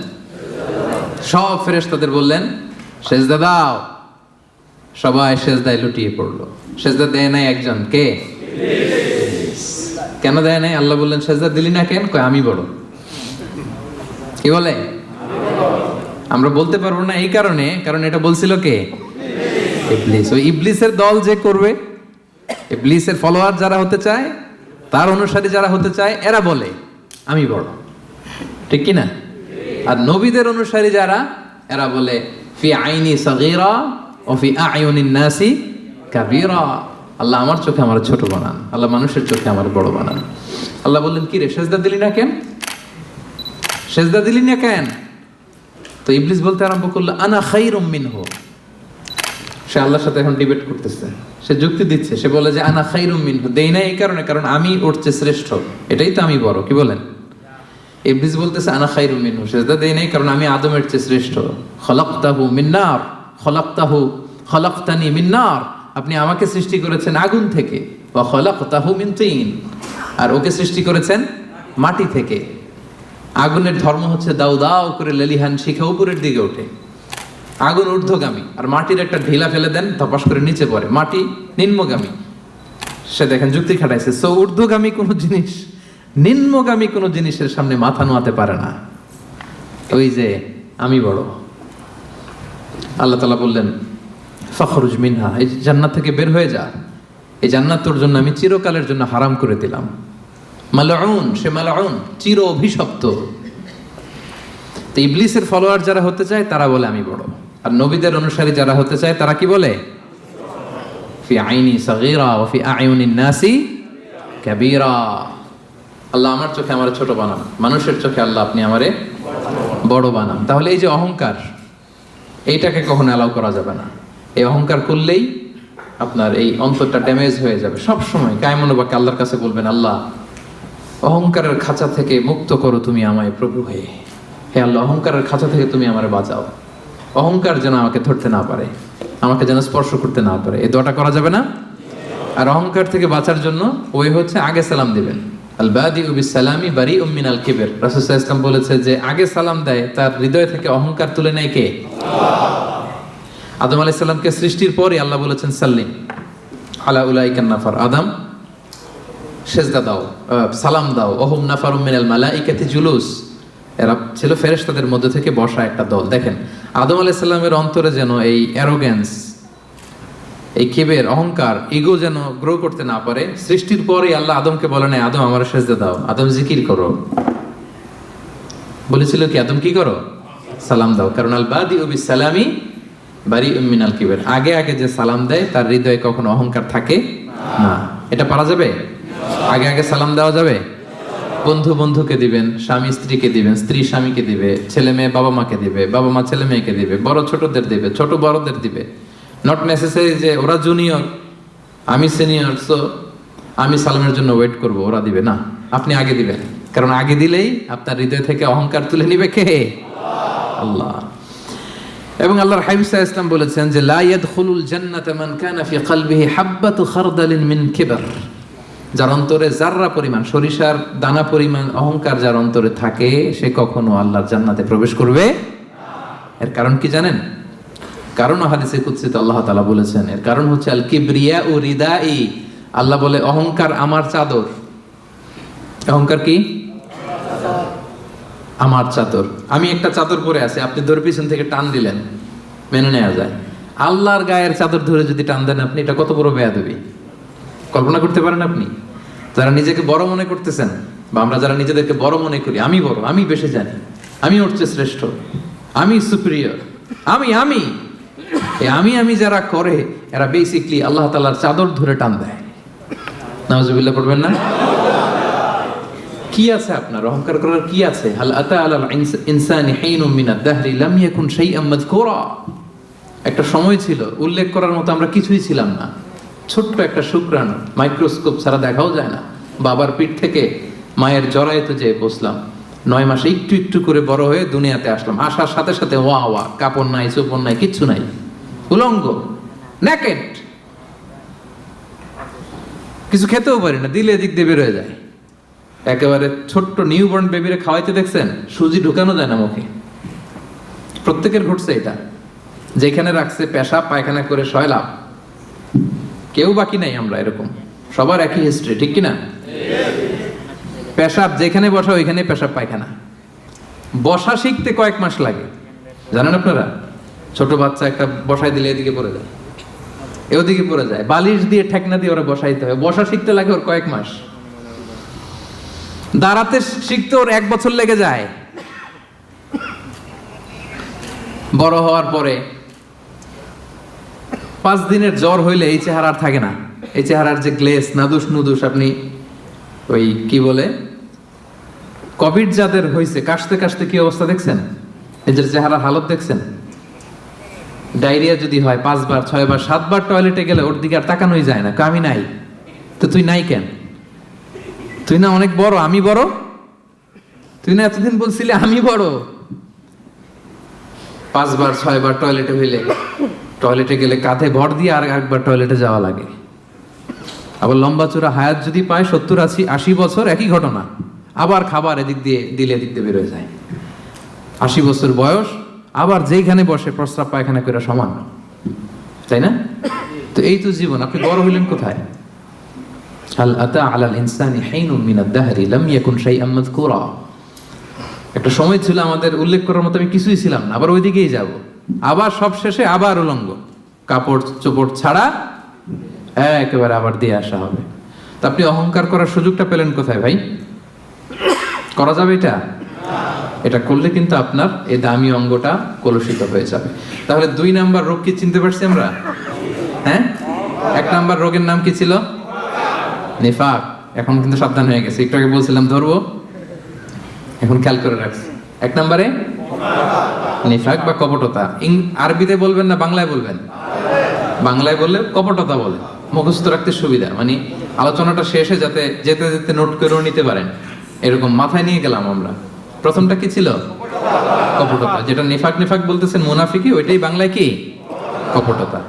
সব ফেরেশতাদের বললেন সেজদা দাও, সবাই সেজদায় লুটিয়ে পড়লো। সেজদা দেয় নাই একজন, কে? ইবলিস। কেন দেয় নাই? আল্লাহ বললেন সেজদা দিলি না কেন? কয় আমি বড়। কি বলে? আমরা বলতে পারবো না এই কারণে, কারণ এটা বলছিল কে? ইবলিস। ওই ইবলিসের দল যে করবে, ইবলিসের ফলোয়ার যারা হতে চায়, তার অনুসারী যারা হতে চায়, এরা বলে আমি বড়, ঠিক কি না? আর নবীদের অনুসারী যারা, এরা বলে ফি আইনি সাগীরা ও ফি আ'য়ুনিন নাসি কাবীরা। আল্লাহ আমার চোখে আমার ছোট বানান, আল্লাহ মানুষের চোখে আমার বড় বানান। আল্লাহ বললেন কি রে, সেজদা দিলি না কেন? সেজদা দিলি না কেন? তো ইবলিস বলতে আরম্ভ করলো আনা খায়রুম মিনহু। সে আল্লাহর সাথে এখন ডিবেট করতেছে, সে যুক্তি দিচ্ছে। সে বলে যে আনা খায়রুম মিনহু, দেই না এই কারণে, কারণ আমি ওর চেয়ে শ্রেষ্ঠ, এটাই তো আমি বড়। কি বলেন? ইবলিস বলতেছে আনা খায়রুম মিনহু, সেজদা দেই নাই কারণ আমি আদমের চেয়ে শ্রেষ্ঠ। খলাকতাহু মিন নার, খলাকতানি মিন নার, আপনি আমাকে সৃষ্টি করেছেন আগুন থেকে, ওয়া খলাকতাহু মিন তিন, আর ওকে সৃষ্টি করেছেন মাটি থেকে। আগুনের ধর্ম হচ্ছে দাউ দাউ করে লেলিহান শিখা উপরের দিকে ওঠে, আগুন ঊর্ধ্বগামী। আর মাটির একটা ঢিলা ফেলে দেন, ধপাস করে নিচে পড়ে, মাটি নিম্নগামী। সে দেখেন যুক্তি খাটাইছে। সো ঊর্ধ্বগামী কোনো জিনিস নিম্নগামী কোনো জিনিসের সামনে মাথা নোয়াতে পারে না। ওই যে আমি বড়। আল্লাহ তাআলা বললেন ফাখরুজ মিনহা, এই জান্নাত থেকে বের হয়ে যা, এই জান্নাত তোর জন্য আমি চিরকালের জন্য হারাম করে দিলাম। মালউন, সে মালউন, চির অভিশপ্ত। তো ইবলিসের ফলোয়ার যারা হতে চায় তারা বলে আমি বড়, আর নবীদের অনুসারী যারা হতে চায় তারা কি বলে? ফি আইনি সাগীরা ওয়া ফি আ'য়ুনিন নাসি কাবীরা। আল্লাহ আমার চোখে আমার ছোট বানান, মানুষের চোখে আল্লাহ আপনি আমারে বড় বানান। তাহলে এই যে অহংকার, এইটাকে কখনো অ্যালাউ করা যাবে না। এই অহংকার করলেই আপনার এই অন্তরটা ড্যামেজ হয়ে যাবে। সব সময় কায়মনোবাক্যে আল্লাহর কাছে বলবেন, আল্লাহ অহংকারের খাঁচা থেকে মুক্ত করো তুমি আমায় প্রভু হয়ে। হে আল্লাহ, অহংকারের খাঁচা থেকে তুমি আমারে বাঁচাও। অহংকার যেন আমাকে ধরতে না পারে, আমাকে যেন স্পর্শ করতে না পারে। এই দোয়াটা করা যাবে না। আর অহংকার থেকে বাঁচার জন্য ওই হচ্ছে আগে সালাম দিবেন। আল বাদিউ বিস সালামি বারিউম মিনাল কিবর। রাসূল সাল্লাল্লাহু আলাইহি ওয়াসাল্লাম বলেছে যে আগে সালাম দেয় তার হৃদয় থেকে অহংকার তুলে নেয় কে? আল্লাহ। আদম আলাইহিস সালামকে সৃষ্টির পরে আল্লাহ বলেছেন সাল্লিম আলা উলাইকান নাফার, আদম সেজদা দাও, সালাম দাও। ওহুম নাফারুম মিনাল মালাইকাতি জুলুস, এরা ছিল ফেরেশতাদের মধ্যে থেকে বসা একটা দল। দেখেন আদম আলাইহিস সালামের অন্তরে যেন এই অ্যারোগ্যান্স, এই কিবের, অহংকার, ইগো যেন গ্রো করতে না পারে। সৃষ্টির পরে আল্লাহ আদমকে বলে নাই আদম আমার সেজদা দাও, আদম জিকির করো। বলেছিল কি আদম কি করো? সালাম দাও। কারণ আল বাদিউ বিস সালামি বারিউম মিনাল কিবর, আগে আগে যে সালাম দেয় তার হৃদয়ে কখনো অহংকার থাকে না। এটা পারা যাবে? আগে আগে সালাম দেওয়া যাবে? বন্ধু বন্ধুকে দিবেন, স্বামী স্ত্রীকে দিবেন, স্ত্রী স্বামীকে দিবে, ছেলে মেয়ে বাবা মাকে দিবে, বাবা মা ছেলে মেয়েকে দিবে, বড় ছোটদের দিবে, ছোট বড়দের দিবে। নট নেসেসারি যে ওরা জুনিয়র আমি সিনিয়র, সো আমি সালামের জন্য ওয়েট করব, ওরা দিবে না, আপনি আগে দিবেন। কারণ আগে দিলেই আপনার হৃদয় থেকে অহংকার তুলে নিবে কে? আল্লাহ। এবং আল্লাহর হাবিব সাল্লাল্লাহু আলাইহি ওয়াসাল্লাম বলেছেন যে লা ইয়াদখুলুল জান্নাতা মান কানা ফি কলবিহি হাববাতু খারদালিন মিন কিবর। যার অন্তরে জাররা পরিমাণ, সরিষার দানা পরিমাণ অহংকার যার অন্তরে থাকে, সে কখনো আল্লাহর জান্নাতে প্রবেশ করবে। এর কারণ কি জানেন? কারণ হাদিসে কুদসিতে আল্লাহ তাআলা বলেছেন, এর কারণ হচ্ছে আল কিবরিয়া ও রিদাই। আল্লাহ বলে অহংকার আমার চাদর। অহংকার কি? আমার চাদর। আমি একটা চাদর পরে আছি, আপনি ধরে পিছন থেকে টান দিলেন, মেনে নেওয়া যায়। আল্লাহর গায়ের চাদর ধরে যদি টান দেন আপনি, এটা কত বড় বেয়াদবি কল্পনা করতে পারেন আপনি? যারা নিজেকে বড় মনে করতেছেন, বা আমরা যারা নিজেদেরকে বড় মনে করি, আমি বড়, আমি বেশি জানি, আমি ওর চেয়ে শ্রেষ্ঠ, আমি সুপিরিয়র, আমি আমি যারা করে, এরা বেসিকলি আল্লাহ তাআলার চাদর ধরে টান দেয়। নাউজুবিল্লাহ পড়বেন না? কি আছে আপনার অহংকার করার? কি আছে? হাল আতা আলাল ইনসানি হিনুম মিনাদ দাহরি লাম ইয়াকুন শাইআম মাযকুরা। একটা সময় ছিল উল্লেখ করার মতো আমরা কিছুই ছিলাম না। ছোট্ট একটা শুক্রাণু, মাইক্রোস্কোপ ছাড়া দেখাও যায় না। বাবার পিঠ থেকে মায়ের জরায়ুতে যেয়ে বসলাম, 9 মাসে একটু একটু করে বড় হয়ে দুনিয়াতে আসলাম। আসার সাথে সাথে ওয়া কাপড় নাই, চোপড় নাই, কিচ্ছু নাই, উলঙ্গ, নেকেড। কিছু খেতেও পারি না, দিলে দিক দিয়ে বের হয়ে যায়। একেবারে ছোট্ট নিউবর্ন বেবিরে খাওয়াইতে দেখছেন, সুজি ঢুকানো যায় না মুখে। প্রত্যেকের ঘটছে এটা। যেখানে রাখছে পেশাব পায়খানা করে শয়লাভ, কেউ বাকি নাই। আমরা এরকম সবার একই হিস্ট্রি, ঠিক কিনা? পেশাব যেখানে বসা ওইখানে পেশাব পায়খানা। বসা শিখতে কয়েক মাস লাগে, জানেন আপনারা? ছোট বাচ্চা একটা বসাই দিলে এদিকে পড়ে যায়, ওদিকে পড়ে যায়, বালিশ দিয়ে ঠেকনা দিয়ে ওরা বসাইতে হয়। বসা শিখতে লাগে ওর কয়েক মাস। দাঁড়াতে শিখতে ওর 1 বছর লেগে যায়। বড় হওয়ার পরে 5 দিনের জ্বর হইলে এই চেহারা আর থাকে না। এই চেহারার যে গ্লেস, নাদুস নুদুস, আপনি ওই কি বলে কোভিড যাদের হয়েছে, কাশতে কাশতে কি অবস্থা দেখছেন? এদের চেহারার হালত দেখছেন? ডায়রিয়া যদি হয় 5 বার 6 বার 7 বার টয়লেটে গেলে ওর দিকে আর তাকানোই যায় না। আমি নাই তো তুই নাই কেন? তুই না অনেক বড়, আমি বড়? তুই না এতদিন বলছিলি আমি বড়? 5 বার 6 বার টয়লেটে হইলে, টয়লেটে গেলে কাঁধে ভর দিয়ে আর একবার টয়লেটে যাওয়া লাগে। আবার লম্বা চূড়া হায়াত যদি পায় 70 80 বছর, একই ঘটনা। আবার খাবার এদিক দিয়ে দিলে এদিক দিয়ে বের হয়ে যায়। 80 বছর বয়স, আবার যেখানে বসে প্রস্রাব পায়খানা করে সমান, তাই না? তো এই তো জীবন। আপনি বড় হইলেন কোথায়? হাল আতা আলাল ইনসানি হিনুম মিনাদ দাহরি লাম ইয়াকুন শাইআম মাযকুরা। একটা সময় ছিল আমাদের উল্লেখ করার মতো আমি কিছুই ছিলাম না, আবার ওইদিকেই যাব। আবার সব শেষে আবার উলঙ্গ, কাপড় চোপড় ছাড়া একেবারে আবার দিয়ে আসা হবে। তা আপনি অহংকার করার সুযোগটা পেলেন কোথায় ভাই? করা যাবে এটা? এটা করলে কিন্তু আপনার এই দামি অঙ্গটা কলুষিত হয়ে যাবে। তাহলে 2 নাম্বার রোগ কি চিনতে পারছি আমরা? হ্যাঁ, 1 নাম্বার রোগের নাম কি ছিল? নিফাক। এখন কিন্তু সাবধান হয়ে গেছে, একটু আগে বলছিলাম ধরবো, এখন খেয়াল করে রাখছি। 1 নম্বরে নিফাক বা কপটতা। আরবিতে বলবেন না বাংলায় বলবেন? বাংলায় বললে কপটতা বলে, মুখস্থ রাখতে সুবিধা। মানে আলোচনাটা শেষে যাতে যেতে যেতে নোট করেও নিতে পারেন, এরকম মাথায় নিয়ে গেলাম আমরা। প্রথমটা কি ছিল? কপটতা। যেটা নিফাক বলতেছেন মুনাফিকি, ওইটাই বাংলায় কি? কপটতা।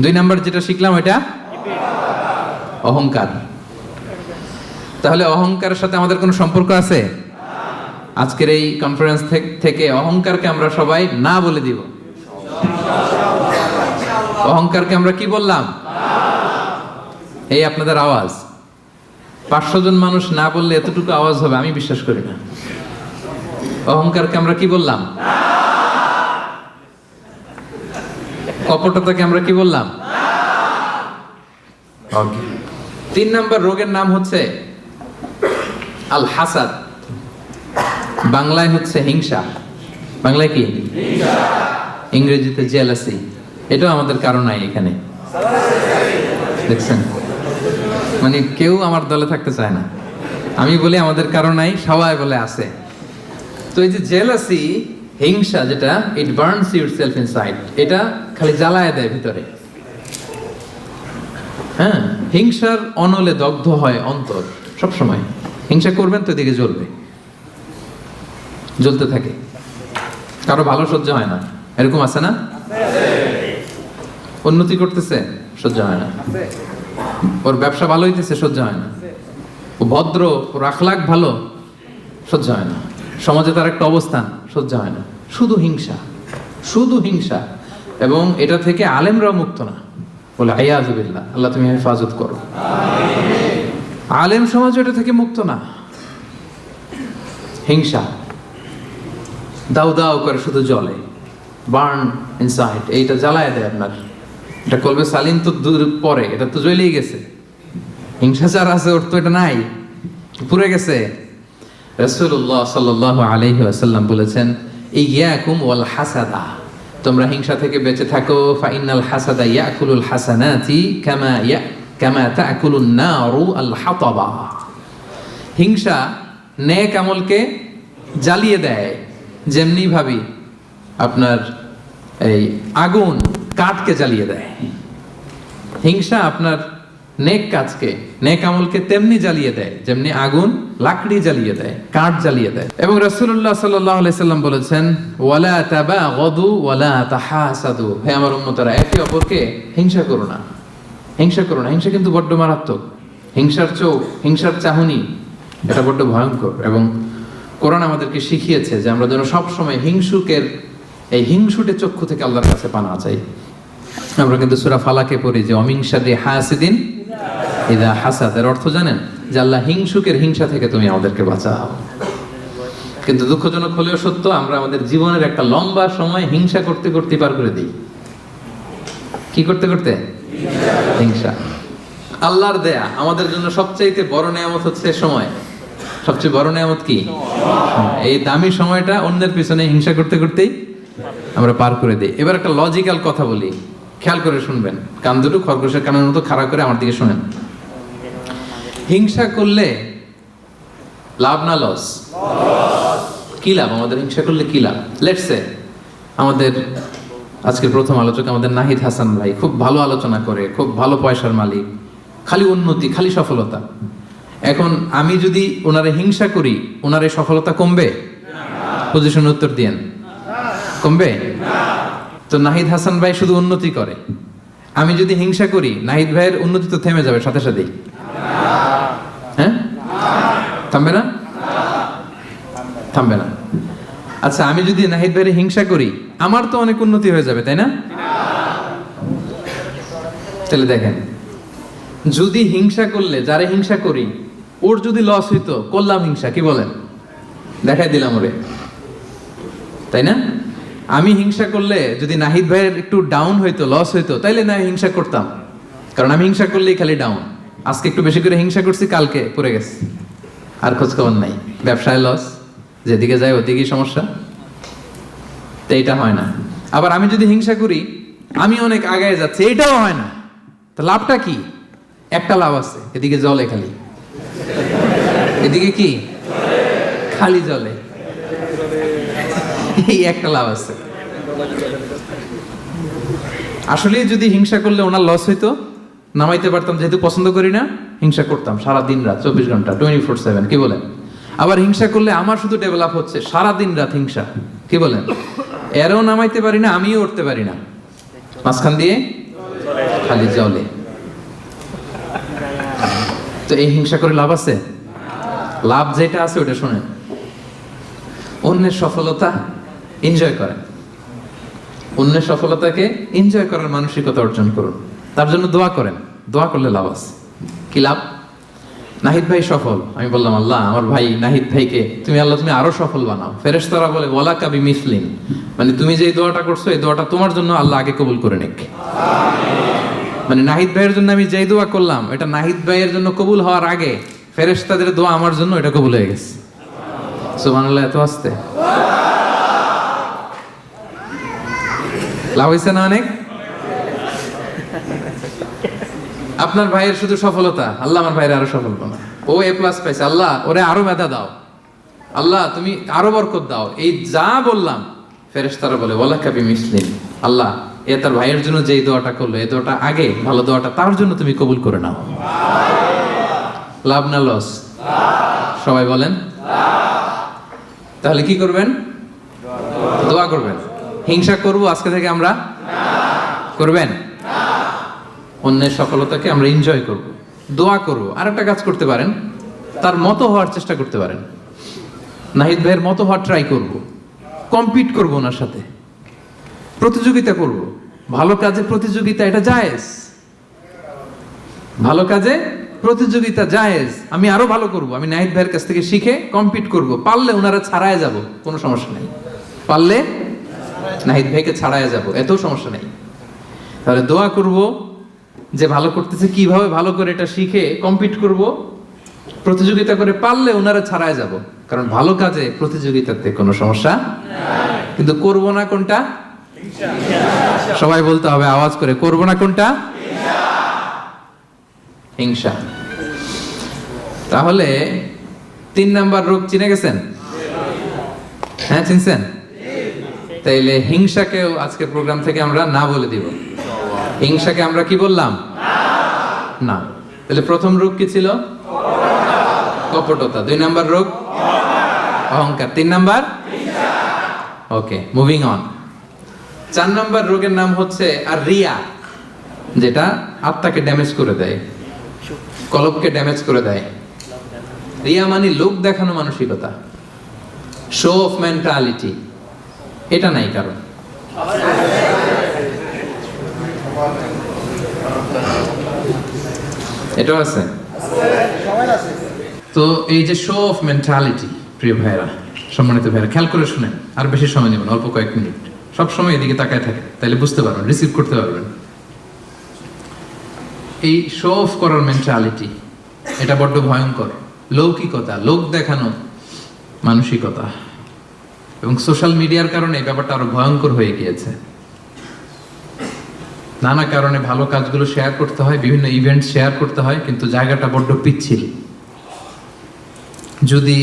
2 নাম্বার যেটা শিখলাম ওইটা অহংকার। তাহলে অহংকারের সাথে আমাদের কোনো সম্পর্ক আছে? আজকের এই কনফারেন্স থেকে অহংকারকে আমরা সবাই না বলে দিব। অহংকারকে আমরা কি বললাম? এই আপনাদের আওয়াজ। 500 জন মানুষ না বললে এতটুকু আওয়াজ হবে আমি বিশ্বাস করি না। অহংকারকে আমরা কি বললাম? কপটতাকে আমরা কি বললাম? ওকে। 3 নাম্বার রোগের নাম হচ্ছে আল হাসাদ। বাংলায় হচ্ছে হিংসা। বাংলায় কি? হিংসা। ইংরেজিতে জেলাসি। এটাও আমাদের কারণ নাই এখানে, দেখছেন? মানে কেউ আমার দলে থাকতে চায় না। আমি বলি আমাদের কারণ নাই, সবাই বলে আছে। তো এই যে জেলাসি, হিংসা, যেটা ইট বার্নস ইউরসেলফ ইনসাইড, এটা খালি জ্বালায় দেয় ভিতরে। হ্যাঁ, হিংসার অনলে দগ্ধ হয় অন্তর। সব সময় হিংসা করবেন তো এদিকে জ্বলবে, জ্বলতে থাকে। কারো ভালো সহ্য হয় না, এরকম আছে না? উন্নতি করতেছে সহ্য হয় না, ওর ব্যবসা ভালো হইতেছে সহ্য হয় না, ও ভদ্র, ওর আখলাক ভালো, সহ্য হয় না। সমাজে তার একটা অবস্থান, সহ্য হয় না। শুধু হিংসা, শুধু হিংসা। এবং এটা থেকে আলেমরাও মুক্ত না। বলে আইয়াযু বিল্লাহ, আল্লাহ তুমি হেফাজত করো। আলেম সমাজ এটা থেকে মুক্ত না। হিংসা দাউ দাউ করে শুধু জ্বলে, বার্ন ইনসাইড, এইটা জ্বালায় দেয় আপনার। এটা কলবে সালিম তো দূর পরে, এটা তো জ্বলেই গেছে। হিংসাচার আছে, ওর তো এটা নাই, পুড়ে গেছে। রাসূলুল্লাহ সাল্লাল্লাহু আলাইহি ওয়াসাল্লাম বলেছেন, ইয়াকুম ওয়াল হাসাদা, তোমরা হিংসা থেকে বেঁচে থাকো। ফাইনাল হাসাদা ইয়াকুলুল হাসানাতি কামা তাকুলুন নারু আল হাতাবা। হিংসা নেক আমলকে জ্বালিয়ে দেয়, যেমনি ভাবি আপনার এই আগুন কাঠকে জ্বালিয়ে দেয়। হিংসা আপনার নেক কাজকে, নেক আমলকে তেমনি জ্বালিয়ে দেয় যেমনি আগুন লাকড়ি জ্বালিয়ে দেয়, কাঠ জ্বালিয়ে দেয়। এবং রাসূলুল্লাহ সাল্লাল্লাহু আলাইহি সাল্লাম বলেছেন, ওয়ালা তাবাগাদু ওয়ালা তাহাসাদু, হে আমার উম্মতরা, একে অপরকে হিংসা করো না, হিংসা করো না। হিংসা কিন্তু বড্ড মারাত্মক। হিংসার চোখ, হিংসার চাহনি, এটা বড্ড ভয়ঙ্কর। এবং কোরআন আমাদেরকে শিখিয়েছে যে আমরা যেন সবসময় হিংসুকের এই হিংসুটে চক্ষু থেকে আল্লাহর কাছে পানা চাই। আমরা কিন্তু সূরা ফালাকে পড়ি যে অমিন শাররি হাসিদিন ইযা হাসাদ, এর অর্থ জানেন? যে আল্লাহ হিংসুকের হিংসা থেকে তুমি আমাদেরকে বাঁচাও। কিন্তু দুঃখজনক হলেও সত্য, আমরা আমাদের জীবনের একটা লম্বা সময় হিংসা করতে করতে পার করে দিই। কি করতে করতে? হিংসা। আল্লাহর দেয়া আমাদের জন্য সবচাইতে বড় নেয়ামত হচ্ছে সময়। সবচেয়ে বড় নেয়ামত কি? এই দামি সময়টা অন্যের পিছনে হিংসা করতে করতেই আমরা পার করে দিই। এবার একটা লজিক্যাল কথা বলি, খেয়াল করে শুনবেন। কান দুটো খরগোশের কানের মতো খাড়া করে আমার দিকে শুনেন। হিংসা করলে লাভ না লস? কি লাভ আমাদের হিংসা করলে? কি লাভ? লেটস সে আমাদের আজকের প্রথম আলোচক আমাদের নাহিদ হাসান ভাই খুব ভালো আলোচনা করে, খুব ভালো পয়সার মালিক, খালি উন্নতি, খালি সফলতা। এখন আমি যদি ওনারে হিংসা করি, ওনার এই সফলতা কমবে? পজিশন উত্তর দিয়েন, কমবে? তো নাহিদ হাসান ভাই শুধু উন্নতি করে, আমি যদি হিংসা করি নাহিদ ভাইয়ের উন্নতি তো থেমে যাবে সাথে সাথেই। হ্যাঁ, থামবে না? থামবে না। আচ্ছা, আমি যদি নাহিদ ভাইয়ের হিংসা করি, আমার তো অনেক উন্নতি হয়ে যাবে, তাই না? তাহলে দেখেন, যদি হিংসা করলে, যারে হিংসা করি ওর যদি লস হইতো, করলাম হিংসা, কি বলেন? দেখাই দিলাম ওরে, তাই না? আমি হিংসা করলে যদি নাহিদ ভাইয়ের একটু ডাউন হইতো, লস হইতো, তাইলে না হিংসা করতাম, কারণ আমি হিংসা করলেই খালি ডাউন। আজকে একটু বেশি করে হিংসা করছি, কালকে পড়ে গেছে, আর খোঁজ খবর নাই, ব্যবসায় লস, যেদিকে যায় ওদিকেই সমস্যা। তো এইটা হয় না। আবার আমি যদি হিংসা করি, আমি অনেক আগায় যাচ্ছি, এটাও হয় না। তো লাভটা কি? একটা লাভ আছে, এদিকে জলে খালি, এদিকে কি খালি জলে, এই একটা লাভ আছে। আসলে যদি হিংসা করলে ওনার লস হইতো, নামাইতে পারতাম, যেহেতু পছন্দ করি না, হিংসা করতাম সারা দিন রাত, 24 ঘন্টা, 24/7, কি বলেন? আবার হিংসা করলে আমার শুধু ডেভেলপ হচ্ছে, সারা দিন রাত হিংসা, কি বলেন? এরও নামাইতে পারি না, আমিও উঠতে পারি না, মাঝখান দিয়ে খালি জলে। তো এই হিংসা করে লাভ আছে? লাভ যেটা আছে ওটা শোনেন, অন্যের সফলতা এনজয় করেন, অন্যের সফলতাকে এনজয় করার মানসিকতা অর্জন করুন, তার জন্য দোয়া করেন। দোয়া করলে লাভ আছে। কি লাভ? নাহিদ ভাই সফল, আমি বললাম আল্লাহ আমার ভাই নাহিদ ভাইকে তুমি, আল্লাহ তুমি আরো সফল বানাও। ফেরেশতারা বলে ওয়ালা কাবি মিসলিন, মানে তুমি যে দোয়াটা করছো এই দোয়াটা তোমার জন্য আল্লাহ আগে কবুল করে নিক। মানে নাহিদ ভাইয়ের জন্য আমি যেই দোয়া করলাম, এটা নাহিদ ভাইয়ের জন্য কবুল হওয়ার আগে ফেরেশতাদের দোয়া আমার জন্য এটা কবুল হয়ে গেছে। সুবহানাল্লাহ, এত আসতে লাভ হয়েছে না অনেক? আপনার ভাইয়ের শুধু সফলতা, আল্লাহ আমার ভাইয়ের আরো সফল বানাও। ও A+ পাইছে, আল্লাহ ওরে আরো মেধা দাও, আল্লাহ তুমি আরো বরকত দাও। এই যা বললাম, ফেরেশতারা বলে ওয়ালা কাবি মিসলিন, আল্লাহ এ তার ভাইয়ের জন্য যেই দোয়াটা করলো, এই দোয়াটা আগে, ভালো দোয়াটা তার জন্য তুমি কবুল করে নাও। লাভ না লস? সবাই বলেন। তাহলে কি করবেন? দোয়া করবেন। হিংসা করব আজকে থেকে আমরা? করবেন? অন্যের সফলতাকে আমরা এনজয় করব, দোয়া করব। আর একটা কাজ করতে পারেন, তার মতো হওয়ার চেষ্টা করতে পারেন। নাহিদ ভাইয়ের মতো হওয়ার ট্রাই করব, কম্পিট করব ওনার সাথে, প্রতিযোগিতা করব। ভালো কাজে প্রতিযোগিতা, এটা জায়েজ। ভালো কাজে প্রতিযোগিতা জায়েজ। আমি আরো ভালো করব, আমি নাহিদ ভাইয়ের কাছ থেকে শিখে কম্পিট করব। পারলে ওনারা ছাড়ায় যাব, কোনো সমস্যা নেই। পারলে নাহিদ ভাইকে ছাড়ায় যাব, এত সমস্যা নেই। তাহলে দোয়া করব যে ভালো করতেছে কিভাবে ভালো করে এটা শিখে কম্পিট করব, প্রতিযোগিতা করে পারলে ওনারা ছাড়ায় যাব। কারণ ভালো কাজে প্রতিযোগিতাতে কোনো সমস্যা নাই। কিন্তু করব না কোনটা? সবাই বলতে হবে আওয়াজ করে, করব না কোনটা? হিংসা। তাহলে 3 নাম্বার রোগ চিনে গেছেন? হ্যাঁ, চিনছেন? তাইলে হিংসাকেও আজকের প্রোগ্রাম থেকে আমরা না বলে দিব। হিংসাকে আমরা কি বললাম? না। তাহলে প্রথম রোগ কি ছিল? কপটতা। 2 নাম্বার রোগ অহংকার। 3 number okay, moving on. 4 number রোগের নাম হচ্ছে আর রিয়া, যেটা আত্মাকে ড্যামেজ করে দেয়, কলবকে ড্যামেজ করে দেয়। রিয়া মানে লোক দেখানো মানসিকতা, শো অফ মেন্টালিটি। এটা নাই কারণ। এটাও আছে। তো এই যে শো অফ মেন্টালিটি, প্রিয় ভাইরা, সম্মানিত ভাইরা, খেয়াল করে শুনেন, আর বেশি সময় নেবেন, অল্প কয়েক মিনিট। সব সময় এদিকে তাকায় থাকে, তাইলে বুঝতে পারবেন, রিসিভ করতে পারবেন। এই শো অফ করার মেন্টালিটি, এটা বড্ড ভয়ঙ্কর। লৌকিকতা, লোক দেখানো মানসিকতা, এবং সোশ্যাল মিডিয়ার কারণে এই ব্যাপারটা আরো ভয়ঙ্কর হয়ে গিয়েছে। নানা কারণে ভালো কাজগুলো শেয়ার করতে হয়, বিভিন্ন ইভেন্ট শেয়ার করতে হয়, কিন্তু জায়গাটা বড্ড পিচ্ছিল। যদি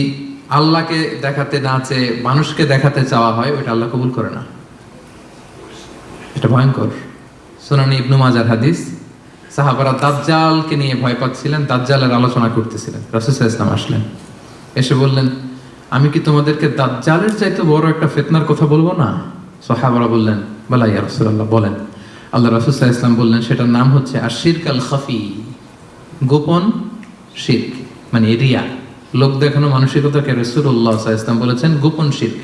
আল্লাহকে দেখাতে না চেয়ে মানুষকে দেখাতে চাওয়া হয়, ওটা আল্লাহ কবুল করে না। এটা ভয়ঙ্কর। সুনান ইবনে মাজার হাদিস, সাহাবারা দাজ্জালকে নিয়ে ভয় পাচ্ছিলেন, দাজ্জালের আলোচনা করতেছিলেন। রাসূল সাল্লাল্লাহু আলাইহি ওয়াসাল্লাম আসলেন, এসে বললেন, আমি কি তোমাদেরকে দাজ্জালের চাইতে বড় একটা ফিতনার কথা বলবো না? সাহাবারা বললেন, বলা ইয়া রাসূলুল্লাহ, বলেন। আল্লাহ রাসূল সাল্লাল্লাহু আলাইহি ওয়াসাল্লাম বললেন, সেটার নাম হচ্ছে আশ-শিরক আল-খাফি, গোপন শিরক, মানে রিয়া। লোক দেখানো মানসিকতাকে রাসূলুল্লাহ সাল্লাল্লাহু আলাইহি ওয়াসাল্লাম বলেছেন গোপন শিরক।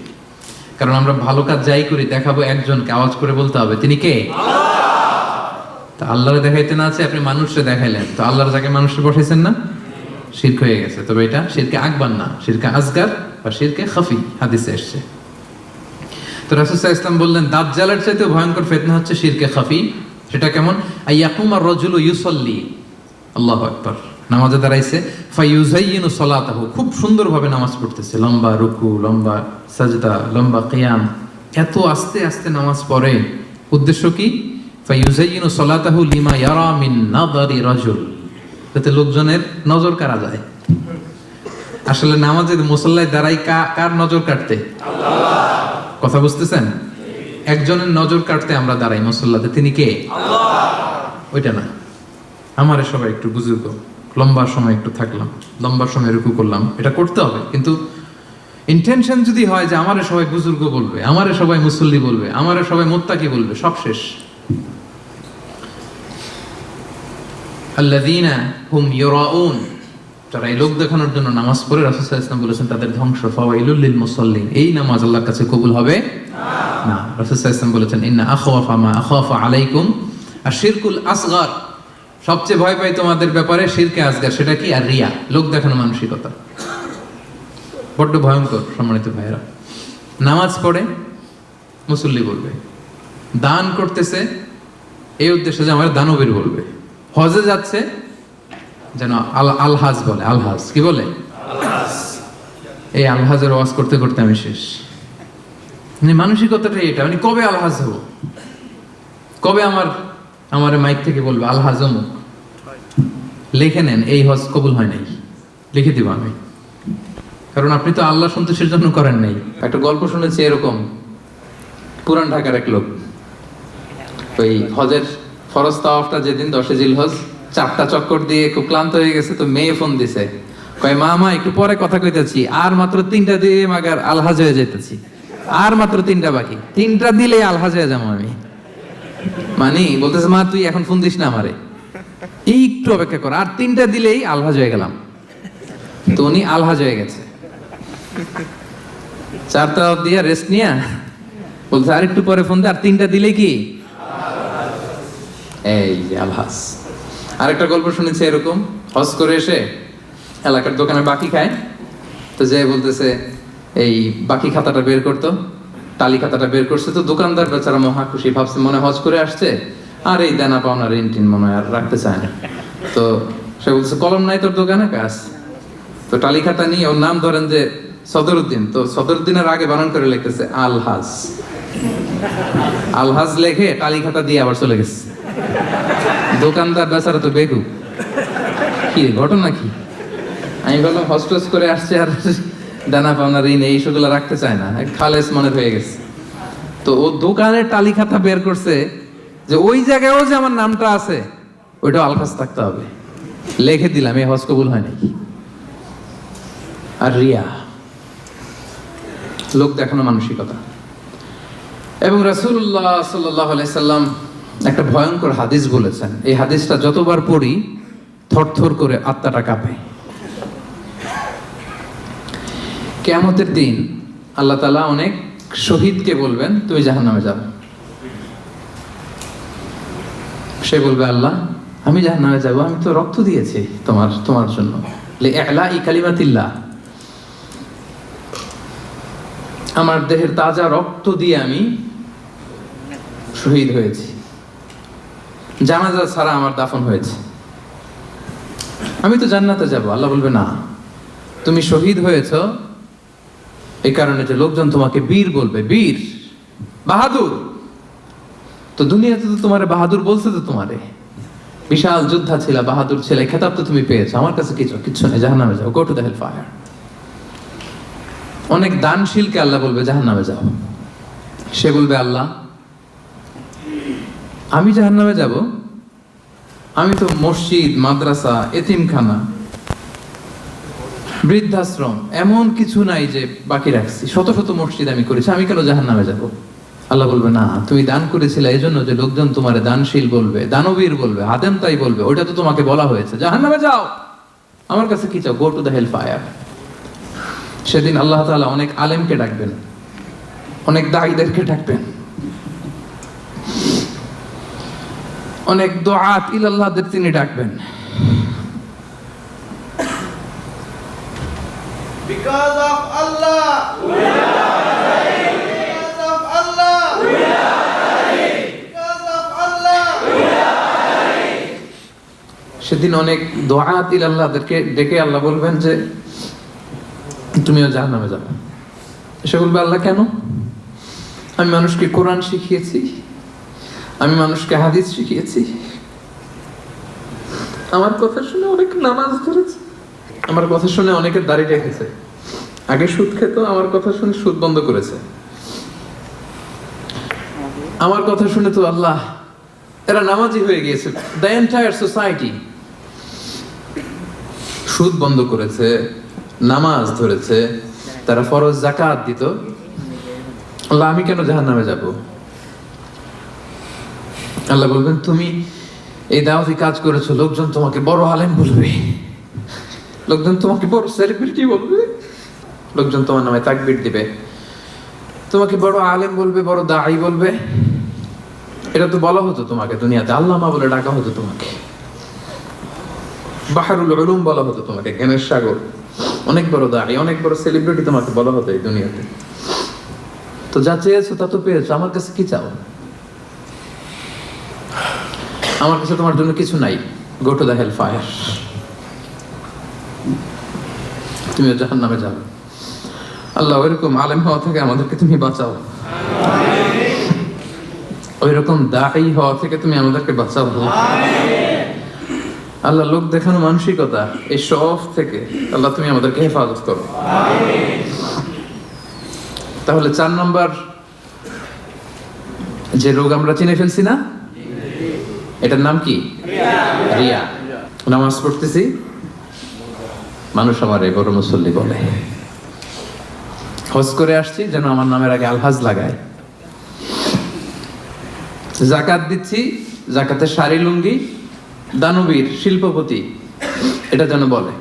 কারণ আমরা ভালো কাজ যাই করি, দেখাবো একজনকে, আওয়াজ করে বলতে হবে তিনি কে? তা আল্লাহরে দেখাইতে না আছে, আপনি মানুষকে দেখাইলেন, তো আল্লাহর যাকে মানুষকে বসাইছেন না, শিরক হয়ে গেছে। তবে এটা শিরকে আকবার না, শিরকে আসগার বা শিরকে খাফি, হাদিসে এসেছে। তো রাসূল সাল্লাল্লাহু আলাইহি ওয়াসাল্লাম বললেন, দাজ্জালের চাইতে ভয়ঙ্কর ফিতনা হচ্ছে শিরকে খাফি। সেটা কেমন? আইয়াকুমার রাজুলু ইউসাল্লি, আল্লাহু আকবার, নামাজে দাঁড়াইছে, ফায়ুযায়্যিনু সালাতাহু, খুব সুন্দরভাবে নামাজ পড়তেছে, লম্বা রুকু, লম্বা সাজদা, লম্বা কিয়াম, এত আস্তে আস্তে নামাজ পড়ে। উদ্দেশ্য কি? ফায়ুযায়্যিনু সালাতাহু লিমা ইয়ারা মিন নাযারি রাজুল, যাতে লোকজনের নজর কাড়া যায়। আসলে নামাজে মুসাল্লায় দাঁড়াই কার নজর কাটতে? আল্লাহ। কথা বুঝতেছেন? একজনের নজর কাটতে আমরা দাঁড়াই মুসাল্লাতে, তিনি কে? আল্লাহ। ওইটা না, আমারে সবাই একটু বুজুর্গ, লম্বা সময় একটু থাকলাম, লম্বা সময় রুকু করলাম, এটা করতে হবে। কিন্তু ইন্টেনশন যদি হয় যে আমারে সবাই বুজুর্গ বলবে, আমারে সবাই মুসল্লি বলবে, আমারে সবাই মুত্তাকি বলবে, সব শেষ। আল্লাযীনা হুম ইউরাউন, যারা এই লোক দেখানোর জন্য নামাজ পড়ে, রাসূল সাল্লাল্লাহু আলাইহি ওয়াসাল্লাম বলেছেন তাদের ধ্বংস। ফাওয়াইলুল লিল মুসাল্লিন, এই নামাজ আল্লাহর কাছে কবুল হবে না। রাসূল সাল্লাল্লাহু আলাইহি ওয়াসাল্লাম বলেছেন, ইন্না আখাওয়াফা মা আখাফা আলাইকুম আশ-শিরকুল আসগার, সবচেয়ে ভয় পাই তোমাদের ব্যাপারে শিরকে আসগার। সেটা কি? আর রিয়া, লোক দেখানো মানসিকতা, বড্ড ভয়ঙ্কর। সম্মানিত ভাইয়েরা, নামাজ পড়ে মুসল্লি বলবে, দান করতেছে এই উদ্দেশ্যে যে আমার দানবীর বলবে, হজে যাচ্ছে যেন আলহাজ বলে, আলহাজ কি বলে? এই আলহাজের ওয়াজ করতে করতে আমি শেষ। মানে মানসিকতাটা এটা, মানে কবে আলহাজ হবো, কবে আমার মাইক থেকে বলবে আলহাজ অমুক। লিখে নেন, এই হজ কবুল হয় নাই, লিখে দিব আমি, কারণ আপনি তো আল্লাহ সন্তোষের জন্য করেন নাই। একটা গল্প শুনেছি এরকম, পুরান ঢাকার এক লোক, ওই হজের ফরজ তাওয়াফটা যেদিন 10 জিলহজ, 4টা চক্কর দিয়ে খুব ক্লান্ত হয়ে গেছে, তো মেয়ে ফোন দিছে, কয় মা একটু পরে কথা কইতেছি, আর মাত্র 3টা দিয়ে মাগার আলহাজ হয়ে যেতেছি, আর মাত্র 3টা বাকি, 3টা দিলে আলহাজ হয়ে যাবো আমি। মানে বলতেছে, মা তুই এখন ফোন দিস না আমারে, একটু অপেক্ষা কর, আর 3টা দিলেই আলহাজ হয়ে গেলাম। তো উনি আলহাজ হয়ে গেছে, 4 তাওয়াফ দিয়ে রেস্ট নিয়ে বলছে আর একটু পরে ফোন দে, আর 3টা দিলে কি এই যে আলহাজ। আরেকটা গল্প শুনেছি এরকম, হজ করে এসে এলাকার দোকানে বাকি খায়, তো যে বলতেছে এই বাকি খাতাটা বের করতো, টালি খাতাটা বের করছে, তো দোকানদার বেচারা মহা খুশি, ভাবছে মনে হজ করে আসছে আর এই দেনা পাওনা ঋণ টিন মনে হয় আর রাখতে চায় না। তো সে বলছে কলম নাই তোর দোকানে? কাজ। তো টালি খাতা নিয়ে ওর নাম ধরেন যে সদরুদ্দিন, তো সদরুদ্দিনের আগে বানান করে লিখতেছে আলহাজ। আলহাজ লেখে টালি খাতা দিয়ে আবার চলে গেছে। দোকানদার বেচারা তো বেকু, কি ঘটনা কি? আমি বললাম হস্টেস করে আসছে আর দানা পাওনা ঋণ এই সেগুলো রাখতে চায় না, খালেস মনে হয়ে গেছে। তো ও দোকানের টালি খাতা বের করছে যে ওই জায়গায়ও যে আমার নামটা আছে ওইটা আলখাস থাকতে হবে, লিখে দিলাম, এই হজ কবুল হয় নাকি। আর রিয়া, লোক দেখানো মানসিকতা। এবং রাসূলুল্লাহ সাল্লাল্লাহু আলাইহি সাল্লাম একটা ভয়ঙ্কর হাদিস বলেছেন, এই হাদিসটা যতবার পড়ি থরথর করে আত্মাটা কাঁপে। কিয়ামতের দিন আল্লাহ তাআলা অনেক শহীদকে বলবেন তুমি জাহান্নামে যাও। সে বলবে আল্লাহ আমি জাহান্নামে যাব, আমি তো রক্ত দিয়েছি তোমার জন্য, লিইলাই কালিমাতিল্লাহ, আমার দেহের তাজা রক্ত দিয়ে আমি শহীদ হয়েছি, জানাজা ছাড়া আমার দাফন হয়েছে, আমি তো জান্নাতে যাব। আল্লাহ বলবে না, তুমি শহীদ হয়েছ এই কারণে যে লোকজন তোমাকে বীর বলবে, বীর বাহাদুর। তো দুনিয়াতে তো তোমারে বাহাদুর বলছে, তো তোমারে বিশাল যোদ্ধা ছিল, বাহাদুর ছিল, এই খেতাব তো তুমি পেয়েছো, আমার কাছে কিচ্ছু নেই, জাহান্নামে যাও, go to the hell fire. অনেক দানশীলকে আল্লাহ বলবে জাহান্নামে যাও। সে বলবে আল্লাহ আমি জাহান্নামে যাব, আমি তো মসজিদ, মাদ্রাসা, এতিমখানা, বৃদ্ধাশ্রম এমন কিছু নাই যে বাকি রাখছি, শত শত মসজিদ আমি করেছি, আমি কেন জাহান্নামে যাব? আল্লাহ বলবে না, তুমি দান করেছিলে এই জন্য যে লোকজন তোমার দানশীল বলবে, দানবীর বলবে, আদেম তাই বলবে, ওটা তো তোমাকে বলা হয়েছে, জাহান্নামে যাও, আমার কাছে কি চাও, go to the hell fire. সেদিন আল্লাহ তাআলা অনেক আলেমকে ডাকবেন, অনেক দাঈদেরকে ডাকবেন, অনেক দুআত ইলাল্লাহদের তিনি ডাকবেন। Because of Allah, we are ready. Because of Allah, we are ready. Because of Allah, we are ready. সেদিন অনেক দুআত ইলাল্লাহদেরকে ডেকে আল্লাহ বলবেন যে তুমিও জাহান্নামে যাবে। সে বলবে আল্লাহ কেন? আমি মানুষকে কোরআন শিখিয়েছি, আমি মানুষকে হাদিস শিখিয়েছি, আমার কথা শুনে অনেক নামাজ ধরেছে, আমার কথা শুনে অনেকের দাড়ি রেখেছে, আগে সুদ খেত, আমার কথা শুনে সুদ বন্ধ করেছে, আমার কথা শুনে তো আল্লাহ এরা নামাজি হয়ে গিয়েছে। দ্য এন্টায়ার সোসাইটি সুদ বন্ধ করেছে, নামাজ ধরেছে, তারা ফরজ যাকাত দিত, আল্লাহ আমি কেন জাহান্নামে যাব? আল্লাহ বলবেন তুমি এই দাওয়াতি কাজ করেছো, লোকজন তোমাকে বড় আলেম বলবে, লোকজন তোমাকে বড় সেলিব্রিটি বলবে, লোকজন তোমার নামে তাকবীর দিবে, তোমাকে বড় আলেম বলবে, বড় দাঈ বলবে। এটা তো বলা হতো তোমাকে দুনিয়াতে, আল্লামা বলে ডাকা হতো তোমাকে, বাহরুল উলুম বলা হতো তোমাকে, জ্ঞানের সাগর, অনেক বড় দাঈ, অনেক বড় সেলিব্রিটি তোমাকে বলা হতো এই দুনিয়াতে। তো যা চেয়েছো তা তো পেয়েছো, আমার কাছে কি চাও? আমার কাছে তোমার জন্য কিছু নাই, go to the hell fire, তুমিও জাহান্নামে যাবে। আল্লাহ ওইরকম আলেম হওয়া থেকে আমাদেরকে তুমি বাঁচাও, ওইরকম দাঈ হওয়া থেকে তুমি আমাদেরকে বাঁচাও। আল্লাহ লোক দেখানো মানসিকতা, এই সব থেকে আল্লাহ তুমি আমাদেরকে হেফাজত করো। তাহলে 4 নম্বর যে রোগ আমরা চিনে ফেলছি না, এটার নাম কি? রিয়া। নামাজ পড়তেছি, মানুষ আমার এই বড় মুসল্লি বলে, হজ করে আসছি যেন আমার নামের আগে আলহাজ লাগায়, যাকাত দিচ্ছি, যাকাতের শাড়ি লুঙ্গি দানবীর শিল্পপতি এটা যেন বলে।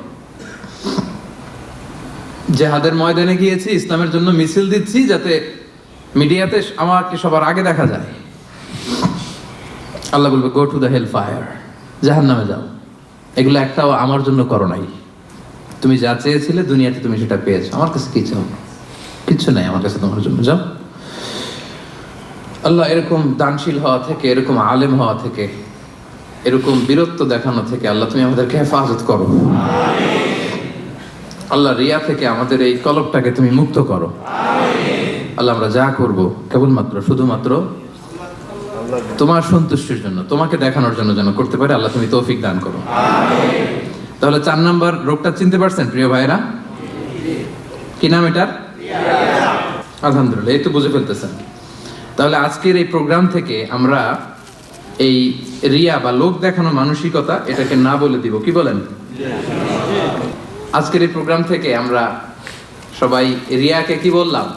জেহাদের ময়দানে গিয়েছি, ইসলামের জন্য মিছিল দিচ্ছি, যাতে মিডিয়াতে আমাকে সবার আগে দেখা যায়। আল্লাহ বলবে go to the hell fire, জাহান্নামে যাও। এগুলো একটাও আমার জন্য করো নাই। তুমি যা চেয়েছিলে দুনিয়াতে তুমি সেটা পেয়েছো, আমার কাছে কিচ্ছু নাই আমার কাছে তোমার জন্য, যাও। আল্লাহ এরকম দানশীল হওয়া থেকে, এরকম আলেম হওয়া থেকে, এরকম বীরত্ব দেখানো থেকে আল্লাহ তুমি আমাদেরকে হেফাজত করো। আল্লাহ রিয়া থেকে আমাদের এই কলবটাকে তুমি মুক্ত করো। আল্লাহ আমরা যা করব কেবলমাত্র শুধুমাত্র তোমার সন্তুষ্টির জন্য, তোমাকে দেখানোর জন্য যেন করতে পারে। আল্লাহ তুমি তৌফিক দান করো। তাহলে 4 নাম্বার রোগটা চিনতে পারছেন প্রিয় ভাইরা? কি নাম এটার? আলহামদুলিল্লাহ, এই তো বুঝে ফেলতেছেন। তাহলে আজকের এই প্রোগ্রাম থেকে আমরা এই রিয়া বা লোক দেখানো মানসিকতা, এটাকে না বলে দিব। কি বলেন? আজকের এই প্রোগ্রাম থেকে আমরা সবাই রিয়াকে কি বললাম?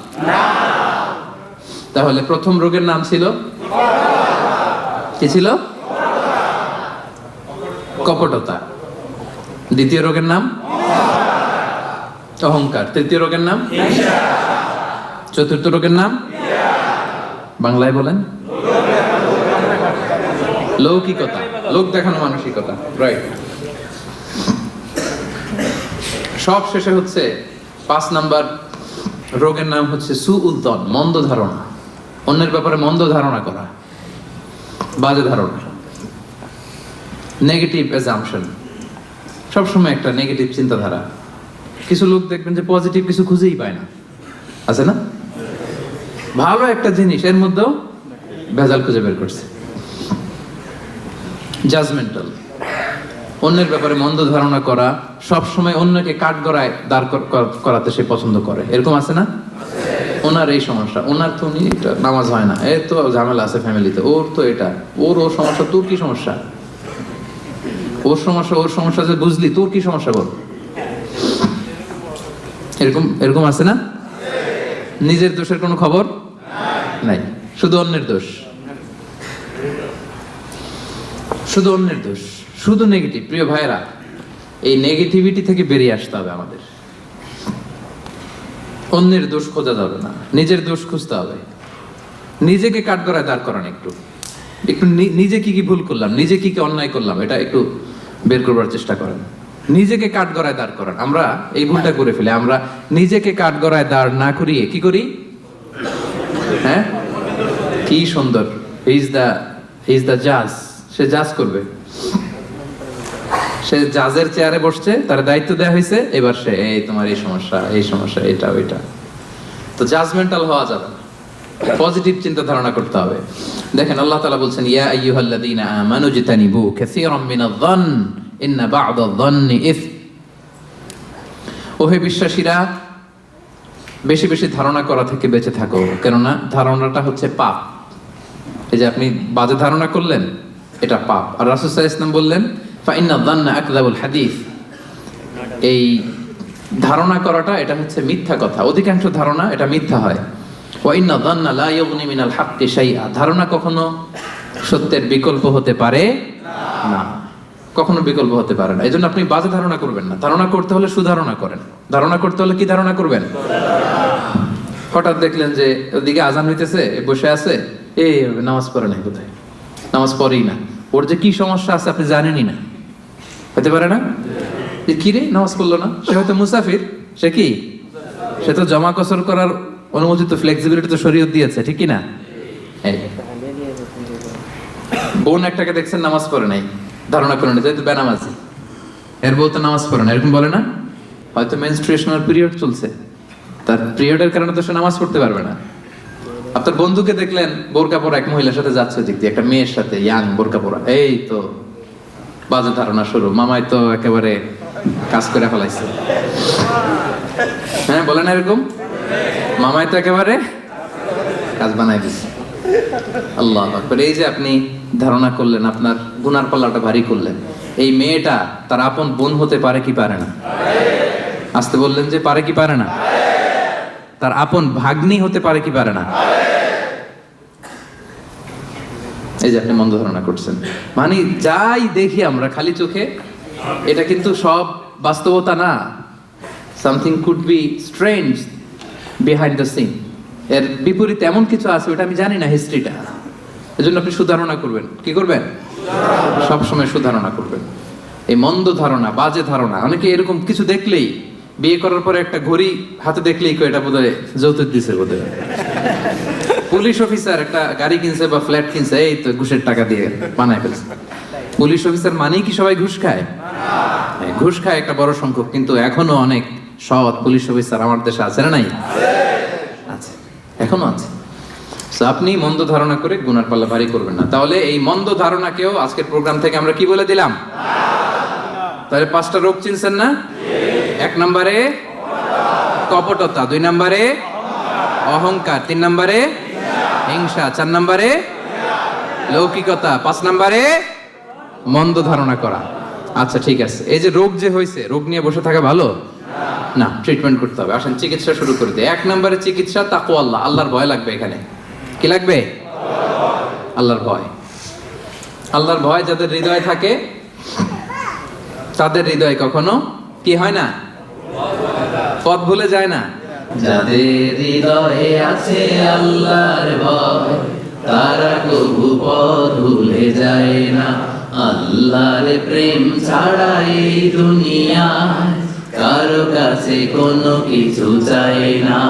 তাহলে প্রথম রোগের নাম ছিল কি ছিল? কপটতা। দ্বিতীয় রোগের নাম অহংকার। তৃতীয় রোগের নাম, চতুর্থ রোগের নাম বাংলায় বলেন লৌকিকতা, লোক দেখানো মানসিকতা। রাইট। সব শেষে হচ্ছে 5 নাম্বার রোগের নাম হচ্ছে সুউদ্দন, মন্দ ধারণা। অন্যের ব্যাপারে মন্দ ধারণা করা, বাজে ধারণা, নেগেটিভ অ্যাজাম্পশন। সবসময় একটা নেগেটিভ চিন্তাধারা। কিছু লোক দেখবেন যে পজিটিভ কিছু খুঁজেই পায় না, আছে না? ভালো একটা জিনিস এর মধ্যেও ভেজাল খুঁজে বের করছে। জাজমেন্টাল, অন্যের ব্যাপারে মন্দ ধারণা করা, সবসময় অন্যকে কাঠগড়ায় দাঁড় করাতে সে পছন্দ করে। এরকম আছে না? ওনার এই সমস্যা, ওনার তো উনি নামাজ হয় না, এর তো ঝামেলা আছে ফ্যামিলিতে, ওর তো এটা, ওর সমস্যা, তোর কি সমস্যা? ওর সমস্যা যে বুঝলি, তোর কি সমস্যা বল? এরকম আছে না? নিজের দোষের কোনো খবর নাই, শুধু অন্যের দোষ, শুধু অন্যের দোষ, শুধু নেগেটিভ। প্রিয় ভাইরা, এই নেগেটিভিটি থেকে বেরিয়ে আসতে হবে আমাদের। অন্যের দোষ খোঁজা যাবে না, নিজের দোষ খুঁজতে হবে। নিজেকে কাঠগড়ায় দাঁড় করান, একটু নিজে কি কি ভুল করলাম, নিজে কি কি অন্যায় করলাম, এটা একটু বের করবার চেষ্টা করেন। নিজেকে কাঠগড়ায় দাঁড় করান। আমরা এই ভুলটা করে ফেলি, আমরা নিজেকে কাঠগড়ায় দাঁড় না করিয়ে কি করি? হ্যাঁ, কি সুন্দর, হি ইজ দ্য জাজ, সে জাজ করবে। সে জাজের চেয়ারে বসছে, তার দায়িত্ব দেওয়া হয়েছে, এবার সে এই তোমার এই সমস্যা এটা ওইটা। তো জাজমেন্টাল হওয়া যাবে না, পজিটিভ চিন্তা ধারণা করতে হবে। দেখেন আল্লাহ তাআলা বলছেন ইয়া আইয়ুহাল্লাযীনা আমানু জিতানিবু কাসীরাম মিনায-যন্ন ইন্না বা'দায-যন্নি ইসম। ওহে বিশ্বাসীরা, বেশি বেশি ধারণা করা থেকে বেঁচে থাকো, কেননা ধারণাটা হচ্ছে পাপ। এই যে আপনি বাজে ধারণা করলেন, এটা পাপ। আর রাসূল সাল্লাল্লাহু আলাইহি ওয়াসাল্লাম বললেন ফাইন্নায-যন্না আকযাবুল হাদীস। এই ধারণা করাটা এটা হচ্ছে মিথ্যা কথা, অধিকাংশ ধারণা এটা মিথ্যা হয়। ওয়া ইন্নায-যন্না লা ইউগনি মিনাল হাক্কি শাইআ। ধারণা কখনো সত্যের বিকল্প হতে পারে না, কখনো বিকল্প হতে পারে না। এই জন্য আপনি বাজে ধারণা করবেন না। ধারণা করতে হলে সুধারণা করেন। ধারণা করতে হলে কি ধারণা করবেন? হঠাৎ দেখলেন যে ওদিকে আজান হইতেছে, বসে আছে, এই নামাজ পড়ে নাই, কোথায় নামাজ পড়েই না, ওর যে কি সমস্যা আছে আপনি জানেনই না। হতে পারে না যে কি রে নামাজ পড়লো না, সে হয়তো মুসাফির, সে তো জমা কসর করার অনুমোদিত ফ্লেক্সিবিলিটি তো শরীয়ত দিয়েছে, ঠিক কি না? বোন একটাকে দেখছেন নামাজ পড়ে নাই, ধারণা করেন যে বেনামাজি, এর বলতে নামাজ পড়ে না, এরকম বলে না? হয়তো মেনস্ট্রুয়েশনাল পিরিয়ড চলছে, তার পিরিয়ডের কারণে তো সে নামাজ পড়তে পারবে না। আপনার বন্ধুকে দেখলেন বোরকা পরা এক মহিলার সাথে যাচ্ছে, দিক দিয়ে একটা মেয়ের সাথে, ইয়াং বোরকা পরা, এই তো বাজে ধারণা শুরু, মামাই তো একেবারে কাজ করে ফেলাইছে। হ্যাঁ বলেন এরকম, মামাই তো একেবারে কাজ বানাই দিচ্ছে। আল্লাহু আকবার। এই যে আপনি ধারণা করলেন, আপনার গুনার পাল্লাটা ভারী করলেন। এই মেয়েটা তার আপন বোন হতে পারে কি পারে না? আসতে বললেন যে পারে কি পারে না? তার আপন ভাগ্নি হতে পারে কি পারে না? এই যে আপনি মন্দ ধারণা করছেন, মানে যাই দেখি আমরা খালি চোখে, এটা কিন্তু সব বাস্তবতা না। Something could be strange behind the scene, এর বিপরীতে এমন কিছু আছে ওটা আমি জানি না হিস্ট্রিটা, এজন্য আপনি সুধারণা করবেন। কি করবেন? সবসময় সুধারণা করবেন। এই মন্দ ধারণা, বাজে ধারণা, অনেকে এরকম কিছু দেখলেই, বিয়ে করার পরে একটা ঘড়ি হাতে দেখলেই কয় এটা বোধহয় যৌতুক দিছে বোধহয়। পুলিশ অফিসার একটা গাড়ি কিনছে বা ফ্ল্যাট কিনছে, এই তো ঘুষের টাকা দিয়ে বানায় ফেলছে। পুলিশ অফিসার মানেই কি সবাই ঘুষ খায়? হ্যাঁ, ঘুষ খায় একটা বড় সংখ্যক, কিন্তু এখনো অনেক সৎ পুলিশ অফিসার আমার দেশে আছে না নাই? আছে, এখনো আছে। So, আপনি মন্দ ধারণা করে গুনার পাল্লা ভারী করবেন না। তাহলে এই মন্দ ধারণাকেও আজকের প্রোগ্রাম থেকে আমরা কি বলে দিলাম? তাহলে 5টা রোগ চিনছেন না? 1 নম্বরে কপটতা, 2 নম্বরে অহংকার, 3 নম্বরে হিংসা, 4 নম্বরে লৌকিকতা, 5 নম্বরে মন্দ ধারণা করা। আচ্ছা ঠিক আছে, এই যে রোগ যে হয়েছে, রোগ নিয়ে বসে থাকা ভালো না, ট্রিটমেন্ট করতে হবে। আসেন চিকিৎসা শুরু করে দিই। 1 নম্বরে চিকিৎসা তাকওয়া আল্লাহ, আল্লাহর ভয় লাগবে। এখানে কি লাগবে? আল্লাহর ভয়। আল্লাহর ভয় যাদের হৃদয়ে থাকে তাদের হৃদয় কখনো কি হয় না? পথ ভুলে যায় না। যাদের হৃদয়ে আছে আল্লাহর ভয়, তারা কবু পথ ভুলে যায় না। আল্লাহর প্রেম ছাড়া এই দুনিয়ায় কারো কাছে কোনো কিছু চাই না।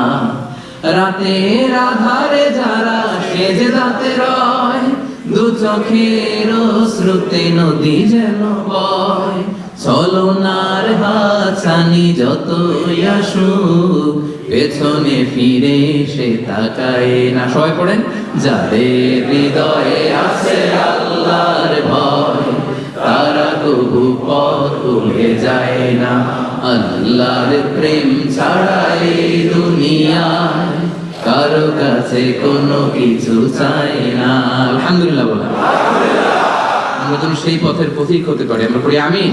রাতের আধারে যারা সেজদাতে রয়, দু চোখের শ্রুতে নদী যেন বয়। ছলনার হাতছানি যতই আসুক, পেছনে ফিরে সে তাকায় না। সবাই পড়েন, যাদের হৃদয়ে আছে আল্লাহর ভয়, তারা কবু পথ ভুলে যায় না। আল্লাহর প্রেম ছাড়া এই দুনিয়ায় কারো কাছে কোনো কিছু চাই না। আলহামদুলিল্লাহ বলেন। আমরা যেন সেই পথের পথিক হতে পারি। আমরা পড়ি আমিন।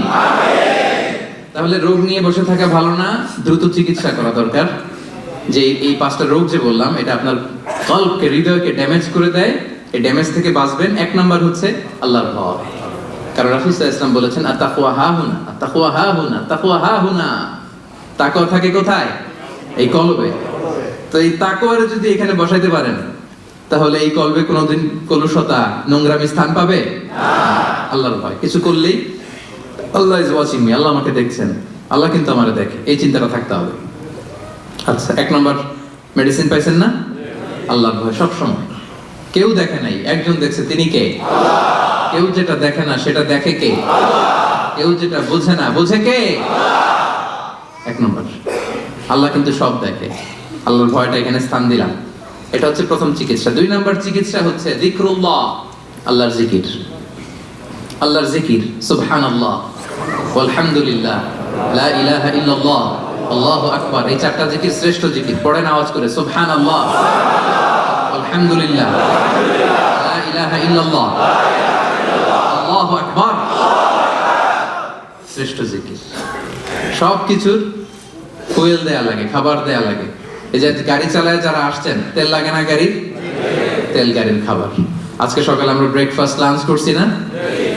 তাহলে রোগ নিয়ে বসে থাকা ভালো না, দ্রুত চিকিৎসা করা দরকার। যে এই 5টা রোগ যে বললাম, এটা আপনার কলবকে, হৃদয়কে ড্যামেজ করে দেয়। এই ড্যামেজ থেকে বাঁচবেন। 1 নাম্বার হচ্ছে আল্লাহর ভয়। কারণ রাসূল সাল্লাল্লাহু আলাইহি ওয়াসাল্লাম বলেছেন, আত-তাকওয়া হাহুনা, আত-তাকওয়া হাহুনা, তাকওয়া হাহুনা। তাকওয়া থাকে কোথায়? এই কলবে। তো এই তাকওয়ারে যদি এখানে বসাইতে পারেন, তাহলে এই কলবে কোনোদিন কলুষতা, নোংরামি স্থান পাবে না। আল্লাহর ভয়। কিছু করলেই আল্লাহ ইজ ওয়াচিং মি, আল্লাহ আমাকে দেখছেন, আল্লাহ কিন্তু আমারে দেখে, এই চিন্তাটা থাকতে হবে। আচ্ছা, 1 নম্বর মেডিসিন পাইছেন না? আল্লাহর ভয় সব সময়। কেউ দেখে নাই, একজন দেখছে, তিনি কে? আল্লাহ। কেউ যেটা দেখে না সেটা দেখে কে? আল্লাহ। কেউ যেটা বোঝে না বোঝে কে? আল্লাহ। 1 নম্বর, আল্লাহ কিন্তু সব দেখে। আল্লাহর ভয়টা এখানে স্থান দিলাম। এটা হচ্ছে প্রথম চিকিৎসা। 2 নম্বর চিকিৎসা হচ্ছে যিকরুল্লাহ, আল্লাহর জিকির। আল্লাহর জিকির, সুবহানাল্লাহ, আলহামদুলিল্লাহ, লা ইলাহা ইল্লাল্লাহ, আল্লাহু আকবার। এই 4টা জিকির শ্রেষ্ঠ জিকির। পড়েন আওয়াজ করে, সুবহানাল্লাহ, আলহামদুলিল্লাহ, লা ইলাহা ইল্লাল্লাহ, আল্লাহু আকবার। শ্রেষ্ঠ জিকির। সব কিছুর ফুয়েল দেয়া লাগে, খাবার দেয়া লাগে। এই যে গাড়ি চালায় যারা আসছেন, তেল লাগে না গাড়ির? তেল গাড়ির খাবার। আজকে সকালে আমরা ব্রেকফাস্ট, লাঞ্চ করছি না?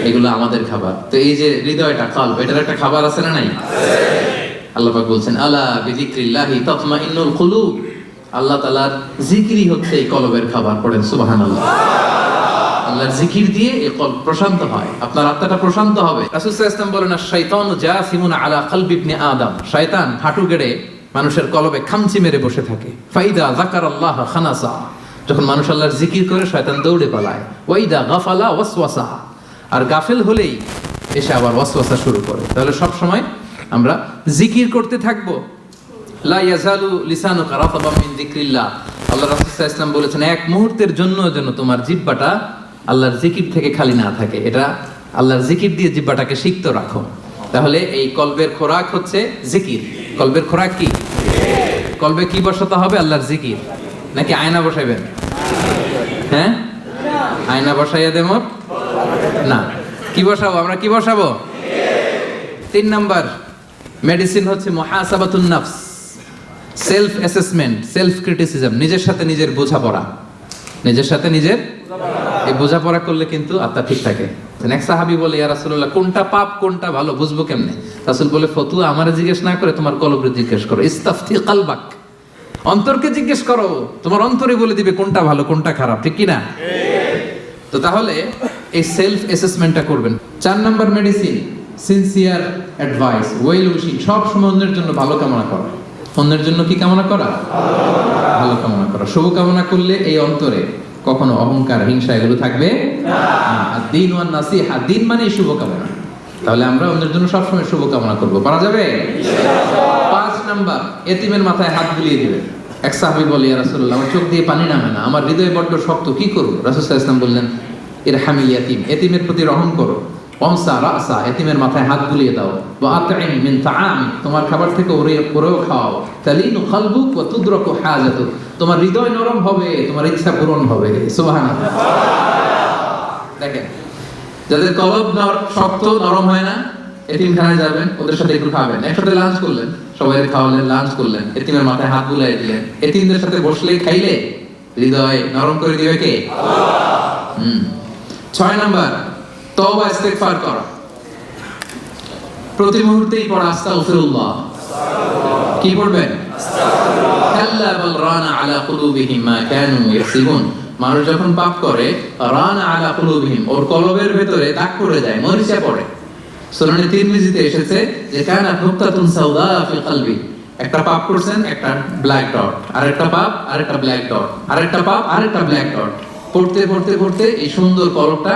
এগুলো আমাদের খাবার। তো এই যে হৃদয়টা, কলব, এটার একটা খাবার আছে না নাই? আল্লাহ পাক বলছেন, আলা বিযিকরিল্লাহি তাতমাইন্নুল কুলুব। আল্লাহ তাআলার জিকিরই হচ্ছে এই কলবের খাবার। পড়েন সুবহানাল্লাহ। আল্লাহর জিকির দিয়ে এই কলব প্রশান্ত হয়, আপনার আত্মাটা প্রশান্ত হবে। রাসূল সাল্লাল্লাহু আলাইহি ওয়াসাল্লাম বলেন, আশ-শাইতানু জাসিমুন আলা কলবি ইবনে আদম। শয়তান হাঁটু গেড়ে মানুষের কলবে খামচি মেরে বসে থাকে। ফাইদা যাকারাল্লাহ খানাসা। যখন মানুষ আল্লাহর জিকির করে, শয়তান দৌড়ে পালায়। ওয়াইদা গাফালা ওয়াসওয়াসা। আর গাফেল হলেই এসে আবার ওয়াসওয়াসা শুরু করে। তাহলে সব সময় আমরা জিকির করতে থাকবো। লা ইয়াজালু লিসানুকা রাতাবাম মিন যিকরিল্লাহ। আল্লাহ রাসূল সাল্লাল্লাহু আলাইহি ওয়াসাল্লাম বলেছেন, 1 মুহূর্তের জন্য যেন তোমার জিহ্বাটা আল্লাহর জিকির থেকে খালি না থাকে। এটা আল্লাহর জিকির দিয়ে জিহ্বাটাকে সিক্ত রাখো। তাহলে এই কলবের খোরাক হচ্ছে জিকির। কলবের খোরাক কি? কলবে কি বসাতে হবে? আল্লাহর জিকির। নাকি আয়না বসাইবেন? হ্যাঁ, আয়না বসাইয়া দেব না। কি বসাবো আমরা? কি বসাবো? 3 নাম্বার মেডিসিন হচ্ছে মুহাসাবাতুন নাফস, সেলফ অ্যাসেসমেন্ট, সেলফ ক্রিটিসিজম। নিজের সাথে নিজের বোঝাপড়া। নিজের সাথে নিজের এই বোঝাপড়া করলে কিন্তু আত্মা ঠিক থাকে। এক সাহাবী বলে, ইয়া রাসূলুল্লাহ, কোনটা পাপ কোনটা ভালো বুঝবো কেমনে? রাসূল বলে, ফতুয়া আমারে জিজ্ঞেস না করে তোমার কলবকে জিজ্ঞেস করো। ইস্তাফতি কালবাক, অন্তরকে জিজ্ঞেস করো, তোমার অন্তরে বলে দিবে কোনটা ভালো কোনটা খারাপ, ঠিক কি না? তো তাহলে এই সেলফ অ্যাসেসমেন্টটা করবেন। 4 number medicine, sincere advice, well wishing, সব সময় অন্যের জন্য ভালো কামনা করা। অন্যের জন্য কি কামনা করা? ভালো কামনা করা। শুভ কামনা করলে এই অন্তরে কখনো অহংকার, হিংসা এগুলো থাকবে না। আর দিন ওয়ান নাসিহা, দিন মানে শুভ কামনা। তাহলে আমরা অন্যের জন্য সবসময় শুভ কামনা করবো, পারা যাবে? 5 নাম্বার, এতিমের মাথায় হাত বুলিয়ে দিবেন। এক সাহাবী বলে, ইয়া রাসূলুল্লাহ, আমার চোখ দিয়ে পানি নামে না, আমার হৃদয় বড্ড শক্ত, কি করব? রাসূল সাল্লাল্লাহু আলাইহি ওয়াসাল্লাম বললেন, ইরহামিল ইয়াতীম, এতিমের প্রতি রহম করো। ওয়ামসা রাসা, এতিমের মাথায় হাত বুলিয়ে দাও। ওয়া আতইম মিন তাআমিক, তোমার খাবার থেকে ওরেও খাও। তালিনু কলবুক ওয়া তুদরাকু হাজাতুক, তোমার হৃদয় নরম হবে, তোমার ইচ্ছা পূরণ হবে। সুবহানাল্লাহ। দেখেন, যাদের কলব শক্ত নরম হয় না, এতিমখানায় যাবেন, ওদের সাথে একটু খাবেন, একসাথে লাঞ্চ করলেন, সবাই খাওয়ালেন, লাঞ্চ করলেন, এতিমের মাথায় হাত বুলাই দিলেন। এতিমদের সাথে বসলে খাইলে হৃদয় নরম করে দিবে কে? আল্লাহ। 6 নাম্বার, তওবা ইস্তেগফার করা। প্রতি মুহূর্তেই পড়া আস্তাগফিরুল্লাহ। কি পড়বেন? আস্তাগফিরুল্লাহ। কাল্লা বাল রানা আলা কুলুবিহিম মা কানু ইয়াকসিবুন, মানুষ যখন পাপ করে, রানা আলা কুলুবিহিম, ওর কলবের ভেতরে দাগ পড়ে যায়, মরিচা পড়ে। সুনানে তিরমিজিতে এসেছে যে কানা নুকতাতুন সাওদা ফি কলবি, একটা পাপ করছেন, একটা ব্ল্যাক ডট, আরেকটা পাপ, আরেকটা ব্ল্যাক ডট, আরেকটা পাপ, আরেকটা ব্ল্যাক ডট, পড়তে পড়তে পড়তে এই সুন্দর কলবটা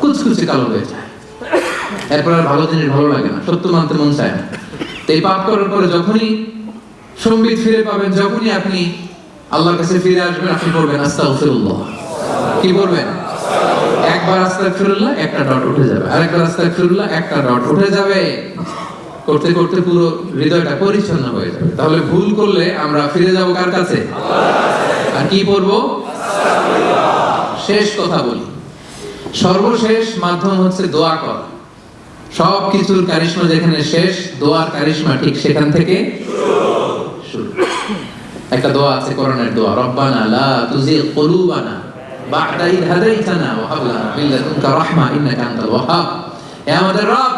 কুচকুচে কালো হয়ে যায়। এরপর আর ভালো জিনিস ভালো লাগে না, সত্য মানতে মন চায় না। তো এই পাপ করার পরে যখনই সম্বিত ফিরে পাবেন, যখনই আপনি আল্লাহর কাছে ফিরে আসবেন, আপনি করবেন আস্তাগফিরুল্লাহ। কি করবেন? একবার আস্তাগফিরুল্লাহ, একটা ডট উঠে যাবে, আরেকবার আস্তাগফিরুল্লাহ, একটা ডট উঠে যাবে। করতে করতে পুরো হৃদয়টা পরিচ্ছন্ন হয়ে যাবে। তাহলে ভুল করলে আমরা ফিরে যাব কার কাছে? আর কি পড়বো? শেষ কথা বলি, সর্বশেষ মাধ্যম হচ্ছে দোয়া করা। সব কিছুর কারিশমা যেখানে শেষ, দোয়ার কারিশমা ঠিক সেখান থেকে শুরু। একটা দোয়া আছে কোরআনের দোয়া, রব্বানা লা তুজিগ কুলুবানা বা'দা ইদ হাদাইতানা ওয়া হাব লানা মিন লাদুনকা রাহমা ইন্নাকা আনতাল ওয়াহ্হাব। হে আমাদের রব,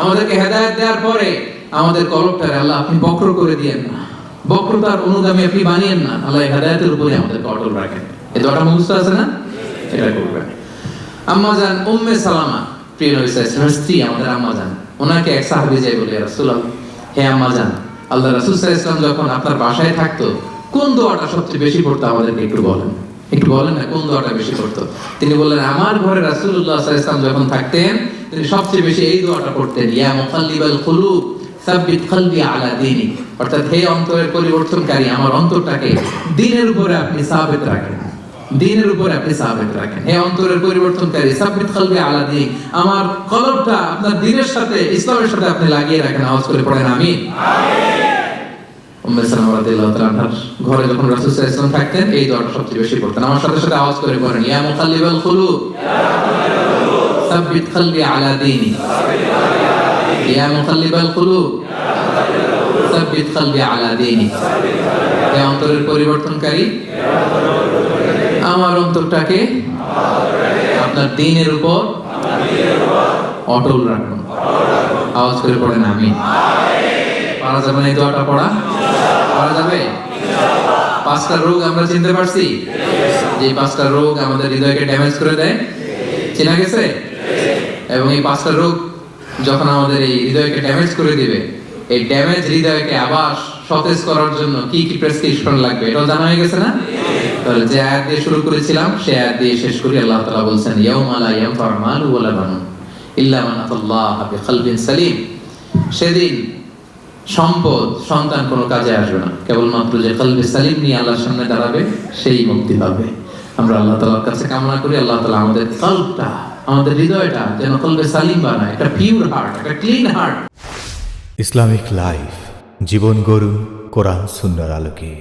আমাদেরকে হেদায়েত দেওয়ার পরে আমাদের কলবটাকে আল্লাহ আপনি বক্র করে দিয়েন না, বক্রতার অনুগামী আপনি বানিয়েন না। আল্লাহ হেদায়েতের উপরে আমাদেরকে অটল রাখেন। এই দোয়াটা মুখস্থ আছে না? এটা করবেন। আম্মা জান উম্মে সালামা, প্রিয় নবী সাল্লাল্লাহু আলাইহি ওয়াসাল্লাম স্ত্রী, আমাদের আম্মা জান, ওনাকে এক সাহাবী যাই বলে, রাসূলুল্লাহ, হে আম্মা জান, আল্লাহ রাসূল সাল্লাল্লাহু আলাইহি ওয়াসাল্লাম যখন আপনার বাসায় থাকতো, কোন দোয়াটা সবচেয়ে বেশি পড়তো আমাদেরকে একটু বলেন, একটু বলেন না কোন দোয়াটা বেশি পড়তো? তিনি বললেন, আমার ঘরে রাসূলুল্লাহ সাল্লাল্লাহু আলাইহি ওয়াসাল্লাম যখন থাকতেন, তিনি সবচেয়ে বেশি এই দোয়াটা পড়তেন, ইয়া মুকাল্লিবাল কুলুব সাব্বিত কলবি আলা দীনিক, অর্থাৎ হে অন্তরের পরিবর্তনকারী, আমার অন্তরটাকে দ্বীনের উপরে আপনি সাবিত রাখেন, দ্বীনের উপরে আপনি সাবিত রাখেন। হে অন্তরের পরিবর্তনকারী, সাব্বিত কলবি আলা দীনিক, আমার কলবটা আপনার দ্বীনের সাথে, ইসলামের সাথে আপনি লাগিয়ে রাখেন। আওয়াজ করে পড়েন আমিন। উম্মে সালামা রাদিয়াল্লাহু তাআলা আনহার ঘরে যখন রাসূল সাল্লাল্লাহু আলাইহি ওয়াসাল্লাম থাকতেন, এই দোয়াটা সবচেয়ে বেশি পড়তেন। আমার সাথে সাথে আওয়াজ করে পড়েন, ইয়া মুকাল্লিবাল কুলুব সাব্বিত কলবি আলা দীনিক, ইয়া মুকাল্লিবাল কুলুব সাব্বিত কলবি আলা দীনিক। হে অন্তরের পরিবর্তনকারী, আমার অন্তরটাকে আপনার দ্বীনের উপর অটল রাখুন। আওয়াজ করে পড়েন আমিন। পারা যাবে না এই দোয়াটা পড়া? পারা যাবে? 5টা রোগ আমরা চিনতে পারছি, যে 5টা রোগ আমাদের হৃদয়কে ড্যামেজ করে দেয়, চেনা গেছে? এবং এই 5টা রোগ যখন আমাদের এই হৃদয়কে ড্যামেজ করে দিবে, এই ড্যামেজ হৃদয়কে আবার সতেজ করার জন্য কি কি প্রেসক্রিপশন লাগবে এটাও জানা হয়ে গেছে না? তাহলে যে আয়াত দিয়ে শুরু করেছিলাম সেই আয়াত দিয়ে শেষ করি। আল্লাহ তাআলা বলছেন, ইয়াউমা লা ইয়ানফাউ মালু ওয়ালা বানুন ইল্লা মান আতাল্লাহা বিকলবিন সালিম, সেদিন সম্পদ, সন্তান কোনো কাজে আসবে না, কেবলমাত্র যে কলবে সালিম নিয়ে আল্লাহর সামনে দাঁড়াবে সেই মুক্তি পাবে। আমরা আল্লাহ তাআলার কাছে কামনা করি, আল্লাহ তাআলা আমাদের কলবটা, আমাদের হৃদয়টা যেন কলবে সালিম বানায়, একটা পিওর হার্ট, একটা ক্লিন হার্ট। ইসলামিক লাইফ, জীবন গড়ুন কোরআন সুন্নাহর আলোকে।